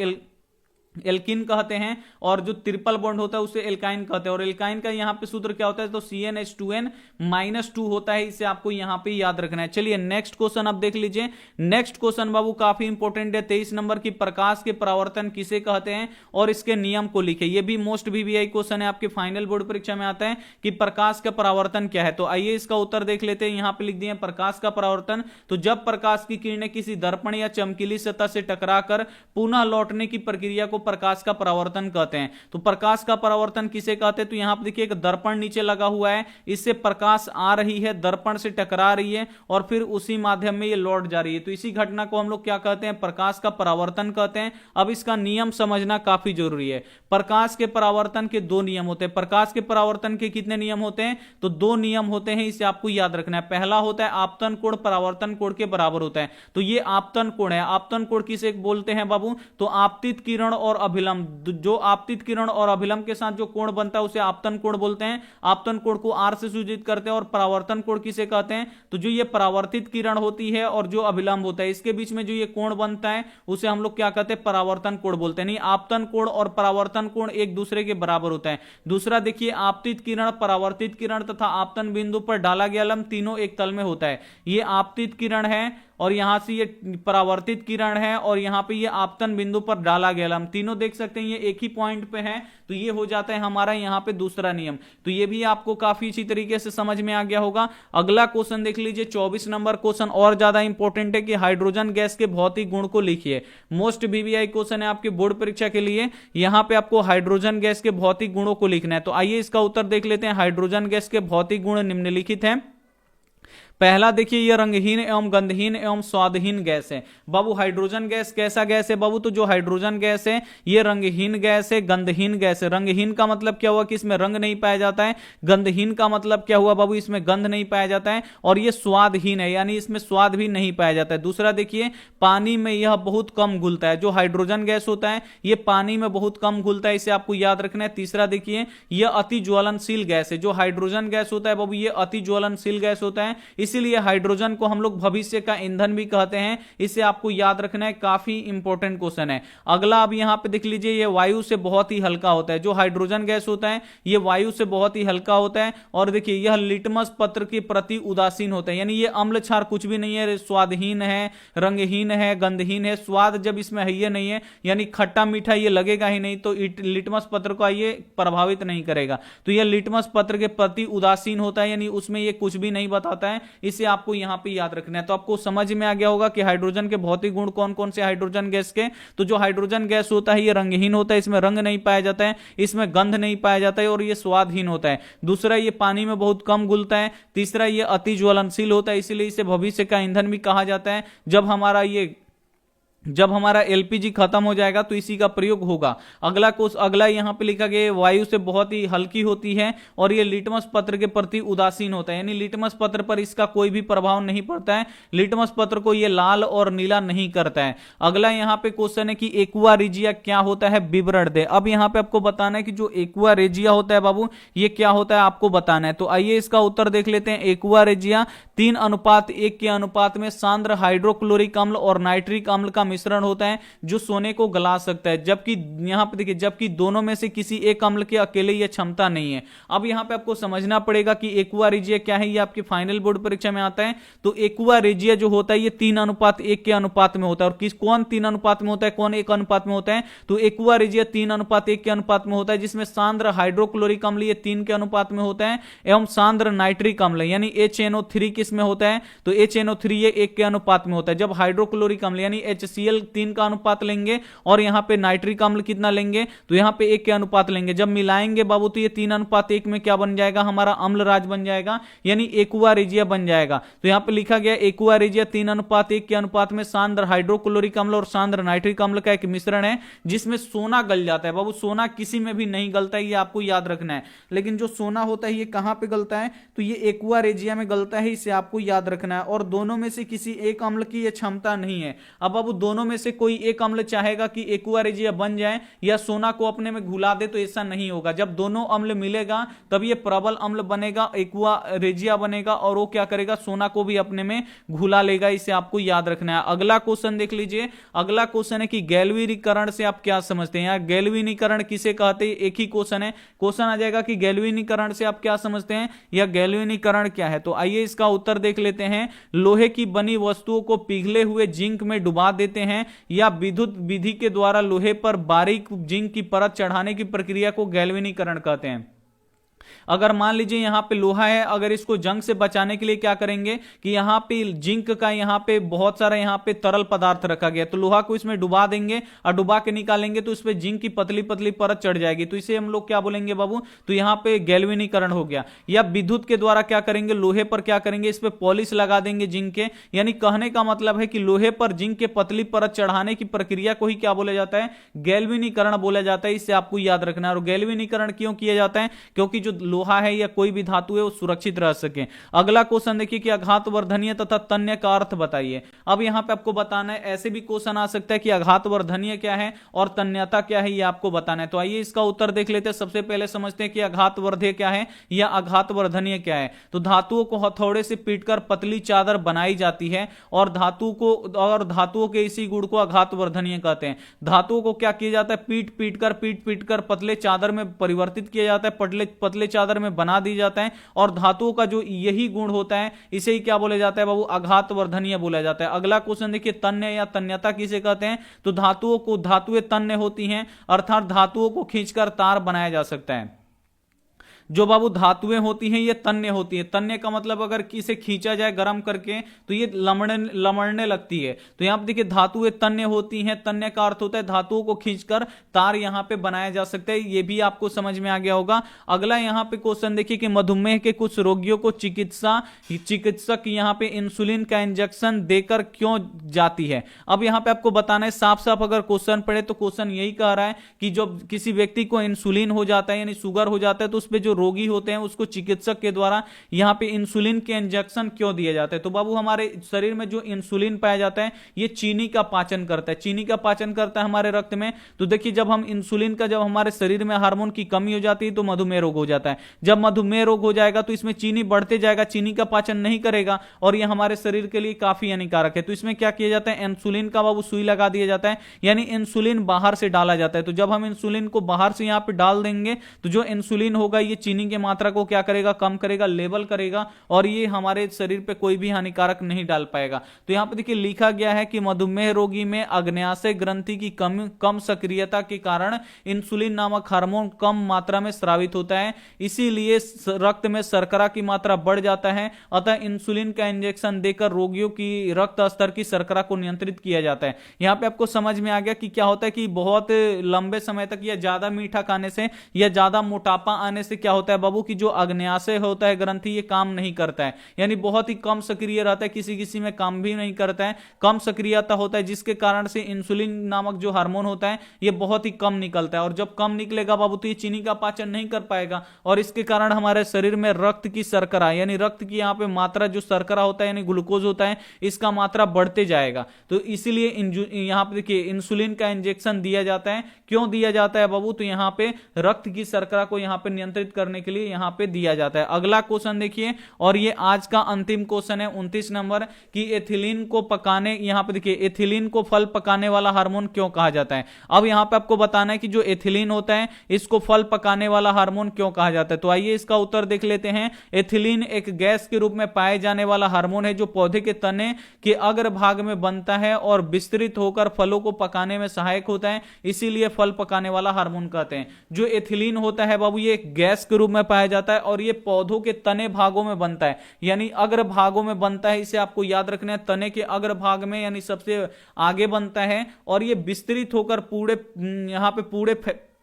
एल्किन कहते हैं। और जो ट्रिपल बॉन्ड होता है उसे एल्काइन कहते हैं। और एल्काइन का यहां पे सूत्र क्या होता है? तो CnH2n-2 होता है। इसे आपको यहां पे याद रखना है। चलिए नेक्स्ट क्वेश्चन अब देख लीजिए। नेक्स्ट क्वेश्चन बाबू काफी इंपॉर्टेंट है, 23 नंबर की। प्रकाश के परावर्तन किसे कहते हैं और इसके नियम को लिखे। ये भी मोस्ट VVI क्वेश्चन है, आपके फाइनल बोर्ड परीक्षा में आता है कि प्रकाश का परावर्तन क्या है। तो आइए इसका उत्तर देख लेते हैं। यहां पे लिख दिए प्रकाश का परावर्तन। तो जब प्रकाश की किरणें किसी दर्पण या चमकीली सतह से टकराकर पुनः लौटने की प्रक्रिया को प्रकाश का परावर्तन कहते हैं। तो प्रकाश का परावर्तन किसे कहते हैं? तो यहां पर देखिए एक दर्पण नीचे लगा हुआ है, इससे प्रकाश आ रही है, दर्पण से टकरा रही है और फिर उसी माध्यम में ये लौट जा रही है। तो इसी घटना को हम लोग क्या कहते हैं? प्रकाश का परावर्तन कहते हैं। अब इसका नियम समझना काफी जरूरी है। प्रकाश के परावर्तन के दो नियम होते हैं। प्रकाश के परावर्तन के कितने नियम होते हैं? तो दो नियम होते हैं। इसे आपको याद रखना है। पहला होता है आपतन कोण परावर्तन कोण के बराबर होता है। तो ये आपतन कोण है। आपतन कोण किसे बोलते हैं बाबू? तो आपतित किरण और अभिलंब, जो आपतित किरण और अभिलंब के साथ जो कोण बनता है उसे आपतन कोण बोलते हैं। आपतन कोण को R से सूचित करते हैं। और परावर्तन कोण किसे कहते हैं? तो जो ये परावर्तित किरण होती है और जो अभिलंब होता है इसके बीच में जो ये कोण बनता है उसे हम लोग क्या कहते हैं? परावर्तन कोण बोलते हैं। नहीं, आपतन कोण और परावर्तन कोण एक दूसरे के बराबर होता है। दूसरा देखिए आपतित किरण, परावर्तित किरण तथा आपतन बिंदु पर डाला गया लंब तीनों एक तल में होता है। ये आपतित किरण है और यहां से ये परावर्तित किरण है और यहां पे ये आपतन बिंदु पर डाला गया लंब, तीनों देख सकते हैं ये एक ही पॉइंट पे है। तो ये हो जाता है हमारा यहां पे दूसरा नियम। तो ये भी आपको काफी अच्छी तरीके से समझ में आ गया होगा। अगला क्वेश्चन देख लीजिए, 24 नंबर क्वेश्चन और ज्यादा इंपॉर्टेंट है कि हाइड्रोजन गैस के भौतिक गुण को लिखिए। मोस्ट VVI क्वेश्चन है आपके बोर्ड परीक्षा के लिए। यहां पे आपको हाइड्रोजन गैस के भौतिक गुणों को लिखना है। तो आइए इसका उत्तर देख लेते हैं। हाइड्रोजन गैस के भौतिक गुण निम्नलिखित हैं। पहला देखिए यह रंगहीन एवं गंधहीन एवं स्वादहीन गैस है। बाबू हाइड्रोजन गैस कैसा गैस है बाबू? तो जो हाइड्रोजन गैस है ये रंगहीन गैस है, गंधहीन गैस है। रंगहीन का मतलब क्या हुआ कि इसमें रंग नहीं पाया जाता है। गंधहीन का मतलब क्या हुआ बाबू? इसमें गंध नहीं पाया जाता है। और ये स्वादहीन है, यानी इसमें स्वाद भी नहीं पाया जाता है। दूसरा देखिए पानी में यह बहुत कम घुलता है। जो हाइड्रोजन गैस होता है ये पानी में बहुत कम घुलता है, इसे आपको याद रखना है। तीसरा देखिए यह अति ज्वलनशील गैस है। जो हाइड्रोजन गैस होता है बाबू ये अति ज्वलनशील गैस होता है, इसीलिए हाइड्रोजन को हम लोग भविष्य का ईंधन भी कहते हैं। इसे आपको याद रखना है, काफी इंपॉर्टेंट क्वेश्चन है। अगला अब यहां पे देख लीजिए, ये वायु से बहुत ही हल्का होता है। जो हाइड्रोजन गैस होता है ये वायु से बहुत ही हल्का होता है, और देखिए यह लिटमस पत्र के प्रति उदासीन होता है, यानी ये अम्ल क्षार कुछ भी नहीं है, स्वादहीन है, रंगहीन है, गंधहीन है। स्वाद जब इसमें है ये नहीं है, यानी खट्टा मीठा ये लगेगा ही नहीं, तो लिटमस पत्र को ये प्रभावित नहीं करेगा। तो यह लिटमस पत्र के प्रति उदासीन होता है, यानी उसमें ये कुछ भी नहीं बताता है। इसे आपको यहां पे याद रखना है। तो आपको समझ में आ गया होगा कि हाइड्रोजन के भौतिक गुण कौन कौन से हाइड्रोजन गैस के। तो जो हाइड्रोजन गैस होता है ये रंगहीन होता है, इसमें रंग नहीं पाया जाता है, इसमें गंध नहीं पाया जाता है, और ये स्वादहीन होता है। दूसरा, ये पानी में बहुत कम घुलता है। तीसरा, ये अति ज्वलनशील होता है, इसीलिए इसे भविष्य का ईंधन भी कहा जाता है। जब हमारा एलपीजी खत्म हो जाएगा तो इसी का प्रयोग होगा। अगला यहां पे लिखा गया, वायु से बहुत ही हल्की होती है, और ये लिटमस पत्र के प्रति उदासीन होता है, यानी लिटमस पत्र पर इसका कोई भी प्रभाव नहीं पड़ता है। लिटमस पत्र को ये लाल और नीला नहीं करता है। अगला यहां पे क्वेश्चन है कि एक्वा रेजिया क्या होता है, विवरण दे। अब यहां पे आपको बताना है कि जो एक्वा रेजिया होता है बाबू, ये क्या होता है आपको बताना है। तो आइए इसका उत्तर देख लेते हैं। एक्वा रेजिया 3:1 के अनुपात में सांद्र हाइड्रोक्लोरिक अम्ल और नाइट्रिक अम्ल का मिश्रण होता है, जो सोने को गला सकता है। जबकि यहां पे देखिए, जबकि दोनों में से किसी एक अम्ल के अकेले यह क्षमता नहीं है। अब यहां पे आपको समझना पड़ेगा कि एक्वा रेजिया क्या है, ये आपकी फाइनल बोर्ड परीक्षा में आता है। तो एक्वा रेजिया जो होता है ये 3:1 के अनुपात में होता है। और कौन 3 अनुपात में होता है, कौन 1 अनुपात में होता है। तो एक्वा रेजिया 3:1 के अनुपात में होता है, जिसमें सांद्र हाइड्रोक्लोरिक अम्ल ये 3 के अनुपात में होता है, एवं सांद्र नाइट्रिक अम्ल यानी HNO3 किसमें होता है। तो HNO3 ये 1 के अनुपात में होता है। जब हाइड्रोक्लोरिक अम्ल यानी HCl 3 का अनुपात लेंगे, और यहां पे नाइट्रिक अम्ल कितना लेंगे, तो यहां पे 1 के अनुपात लेंगे। जब मिलाएंगे बाबू तो ये 3:1 में क्या बन जाएगा, हमारा अम्ल राज बन जाएगा, यानी एक्वा रेजिया बन जाएगा। तो यहां पे लिखा गया एक्वा रेजिया 3:1 के अनुपात में सांद्र हाइड्रोक्लोरिक अम्ल और सांद्र नाइट्रिक अम्ल का एक मिश्रण है, जिसमें सोना गल जाता है। बाबू सोना किसी में भी नहीं गलता है, ये आपको याद रखना है। लेकिन जो सोना होता है ये कहां पे गलता है, तो ये एक्वा रेजिया में गलता है, इसे आपको याद रखना है। और दोनों में से किसी एक अम्ल की ये क्षमता नहीं है। अब बाबू दोनों में से कोई एक अम्ल चाहेगा कि एक्वा रेजिया बन जाए या सोना को अपने में घुला दे, तो ऐसा नहीं होगा। जब दोनों अम्ल मिलेगा तब ये प्रबल अम्ल बनेगा, एक्वा रेजिया बनेगा, और वो क्या करेगा, सोना को भी अपने में घुला लेगा। इसे आपको याद रखना है। अगला क्वेश्चन देख लीजिए। अगला क्वेश्चन है कि गैल्वेनीकरण से आप क्या समझते हैं। यार गैल्वेनीकरण किसे कहते हैं, एक ही क्वेश्चन है। क्वेश्चन आ जाएगा कि गैल्वेनीकरण से आप क्या समझते हैं, या गैल्वेनीकरण क्या है। तो आइए इसका उत्तर देख लेते हैं। लोहे की बनी वस्तुओं को पिघले हुए जिंक में डुबा देते हैं, या विद्युत विधि के द्वारा लोहे पर बारीक जिंक की परत चढ़ाने की प्रक्रिया को गैल्वेनीकरण कहते हैं। अगर मान लीजिए यहां पे लोहा है, अगर इसको जंग से बचाने के लिए क्या करेंगे कि यहां पे जिंक का यहां पे बहुत सारा यहां पे तरल पदार्थ रखा गया, तो लोहा को इसमें डुबा देंगे और डुबा के निकालेंगे, तो इस पे जिंक की पतली पतली परत चढ़ जाएगी। तो इसे हम लोग क्या बोलेंगे बाबू, तो यहां पे गैल्वेनीकरण हो गया। या विद्युत के द्वारा क्या करेंगे, लोहे पर क्या करेंगे, इस पे पॉलिश लगा देंगे जिंक के। यानी कहने का मतलब है कि लोहे पर जिंक के पतली परत चढ़ाने की प्रक्रिया को ही क्या बोला जाता है, गैल्वेनीकरण बोला जाता है। इसे आपको याद रखना है। और गैल्वेनीकरण क्यों किया जाता है, क्योंकि जो लोहा है या कोई भी धातु है वो सुरक्षित रह सके। अगला क्वेश्चन देखिए कि आघातवर्धनीय तथा तन्य का अर्थ बताइए। अब यहां पे आपको बताना है, ऐसे भी क्वेश्चन आ सकता है कि आघातवर्धनीय क्या है और तन्यता क्या है, ये आपको बताना है। तो आइए इसका उत्तर देख लेते हैं। सबसे पहले समझते हैं कि आघातवर्धीय क्या है या आघातवर्धनीय क्या है। तो धातुओं को हथौड़े से पीटकर पतली चादर बनाई जाती है, और धातुओं के इसी गुण को आघातवर्धनीय कहते हैं। धातुओं को क्या किया जाता है, पीट पीट कर पतले चादर में परिवर्तित किया जाता है, पतले चादर में बना दी जाता है। और धातुओं का जो यही गुण होता है इसे ही क्या बोला जाता है बाबू, आघातवर्धनीय बोला जाता है। अगला क्वेश्चन देखिए, तन्य या तन्यता किसे कहते हैं। तो धातुएं तन्य होती हैं, अर्थात धातुओं को खींचकर तार बनाया जा सकता है। जो बाबू धातुएं होती हैं ये तन्य होती है। तन्य का मतलब अगर किसे खींचा जाए गर्म करके तो ये लमड़ने लगती है। तो यहां पर देखिए धातुएं तन्य होती हैं। तन्य का अर्थ होता है धातुओं को खींचकर तार यहां पे बनाया जा सकता है। ये भी आपको समझ में आ गया होगा। अगला यहां पे क्वेश्चन देखिए कि मधुमेह के कुछ रोगियों को चिकित्सक यहां पे इंसुलिन का इंजेक्शन देकर क्यों जाती है। अब यहां पे आपको बताना है, साफ साफ अगर क्वेश्चन पढ़े तो क्वेश्चन यही कह रहा है कि जो किसी व्यक्ति को इंसुलिन हो जाता है यानी शुगर हो जाता है, तो उस पर जो रोगी होते हैं उसको चिकित्सक के द्वारा यहाँ पे इंसुलिन के इंजेक्शन क्यों दिए जाते हैं? तो बाबू हमारे शरीर में जो इंसुलिन पाया जाता है ये चीनी का पाचन करता है, चीनी का पाचन करता है हमारे रक्त में। तो देखिए जब हम इंसुलिन का जब हमारे शरीर में हार्मोन की कमी हो जाती है तो मधुमेह रोग हो जाता है। जब मधुमेह रोग हो जाएगा तो इसमें चीनी बढ़ते जाएगा, चीनी का पाचन नहीं करेगा और यह हमारे शरीर के लिए काफी हानिकारक है। तो इसमें क्या किया जाता है, इंसुलिन का बाबू सुई लगा दिया जाता है, यानी इंसुलिन बाहर से डाला जाता है। तो जब हम इंसुलिन को बाहर से यहां पे डाल देंगे तो जो इंसुलिन होगा ये चीनी की मात्रा को क्या करेगा, कम करेगा, लेवल करेगा और ये हमारे शरीर पे कोई भी हानिकारक नहीं डाल पाएगा। तो यहां पे देखिए लिखा गया है कि मधुमेह रोगी में अग्न्याशय ग्रंथि की कम सक्रियता के कारण इंसुलिन नामक हार्मोन कम मात्रा में स्रावित होता है, इसीलिए रक्त में शर्करा की मात्रा बढ़ जाता है। अतः इंसुलिन का इंजेक्शन देकर रोगियों की रक्त स्तर की शर्करा को नियंत्रित किया जाता है। यहां पे आपको समझ में आ गया कि क्या होता है कि बहुत लंबे समय तक या ज्यादा मीठा खाने से या ज्यादा मोटापा आने से क्या होता है बाबू की जो अग्न्याशय होता है ग्रंथि ये काम नहीं करता है, यानी बहुत ही कम सक्रिय रहता है, किसी किसी में काम भी नहीं करता है, कम सक्रियता होता है, जिसके कारण से इंसुलिन नामक जो हार्मोन होता है ये बहुत ही कम निकलता है। और जब कम निकलेगा बाबू तो ये चीनी का पाचन नहीं कर पाएगा और इसके कारण हमारे शरीर में रक्त की शर्करा यानी रक्त की यहाँ पे मात्रा जो शर्करा होता है यानी ग्लूकोज होता है इसका मात्रा बढ़ते जाएगा। तो इसीलिए यहाँ पे देखिए इंसुलिन का इंजेक्शन दिया जाता है। क्यों दिया जाता है बाबू? तो यहाँ पे रक्त की शर्करा को यहाँ पे नियंत्रित करने के लिए यहाँ पे दिया जाता है। अगला क्वेश्चन देखिए और ये आज का अंतिम क्वेश्चन है 29 नंबर की एथिलीन को पकाने, यहाँ पे देखिए एथिलीन को फल पकाने वाला हार्मोन क्यों कहा जाता है? अब यहाँ पे आपको बताना है कि जो एथिलीन होता है इसको फल पकाने वाला हार्मोन क्यों कहा जाता है। तो आइए इसका उत्तर देख लेते हैं। एथिलीन एक गैस के रूप में पाए जाने वाला हार्मोन है जो पौधे के तने के अग्रभाग में बनता है और विस्तृत होकर फलों को पकाने में सहायक होता है, इसीलिए फल पकाने वाला हार्मोन कहते हैं। जो एथिलीन होता है बाबू ये गैस के रूप में पाया जाता है और ये पौधों के तने भागों में बनता है, यानी अग्र भागों में बनता है। इसे आपको याद रखना है, तने के अग्र भाग में यानी सबसे आगे बनता है और ये विस्तृत होकर पूरे यहाँ पे पूरे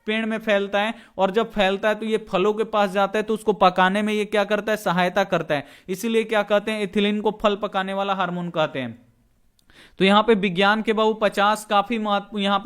पेड़ में फैलता है और जब फैलता है तो ये फलों के पास जाता है तो उसको पकाने में ये क्या करता है, सहायता करता है, इसीलिए क्या कहते हैं एथिलीन को फल पकाने वाला हार्मोन कहते हैं। तो यहाँ पे विज्ञान के बाबू 50 काफी महत्व यहाँ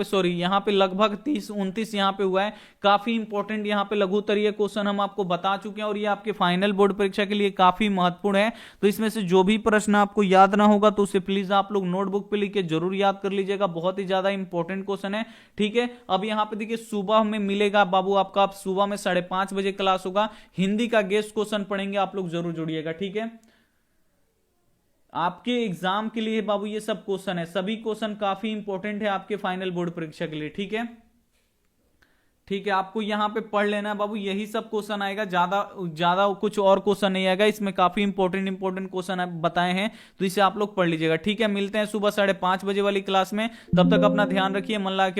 पे लगभग 30-29 यहाँ पे हुआ है, काफी इंपॉर्टेंट यहाँ पे लघुत्तरीय क्वेश्चन हम आपको बता चुके हैं और ये आपके फाइनल बोर्ड परीक्षा के लिए काफी महत्वपूर्ण है। तो इसमें से जो भी प्रश्न आपको याद ना होगा तो उसे प्लीज आप लोग नोटबुक पे लिख के जरूर याद कर लीजिएगा, बहुत ही ज्यादा इंपॉर्टेंट क्वेश्चन है। ठीक है, अब यहाँ पे देखिए सुबह में मिलेगा बाबू आपका, आप सुबह में 5:30 बजे क्लास होगा, हिंदी का गेस्ट क्वेश्चन पढ़ेंगे, आप लोग जरूर जुड़िएगा। ठीक है, आपके एग्जाम के लिए बाबू ये सब क्वेश्चन है, सभी क्वेश्चन काफी इंपॉर्टेंट है आपके फाइनल बोर्ड परीक्षा के लिए। ठीक है, ठीक है, आपको यहां पे पढ़ लेना है बाबू, यही सब क्वेश्चन आएगा, ज्यादा कुछ और क्वेश्चन नहीं आएगा इसमें, काफी इंपॉर्टेंट क्वेश्चन बताए हैं तो इसे आप लोग पढ़ लीजिएगा। ठीक है, मिलते हैं सुबह 5:30 बजे वाली क्लास में, तब तक अपना ध्यान रखिए, मन लगा के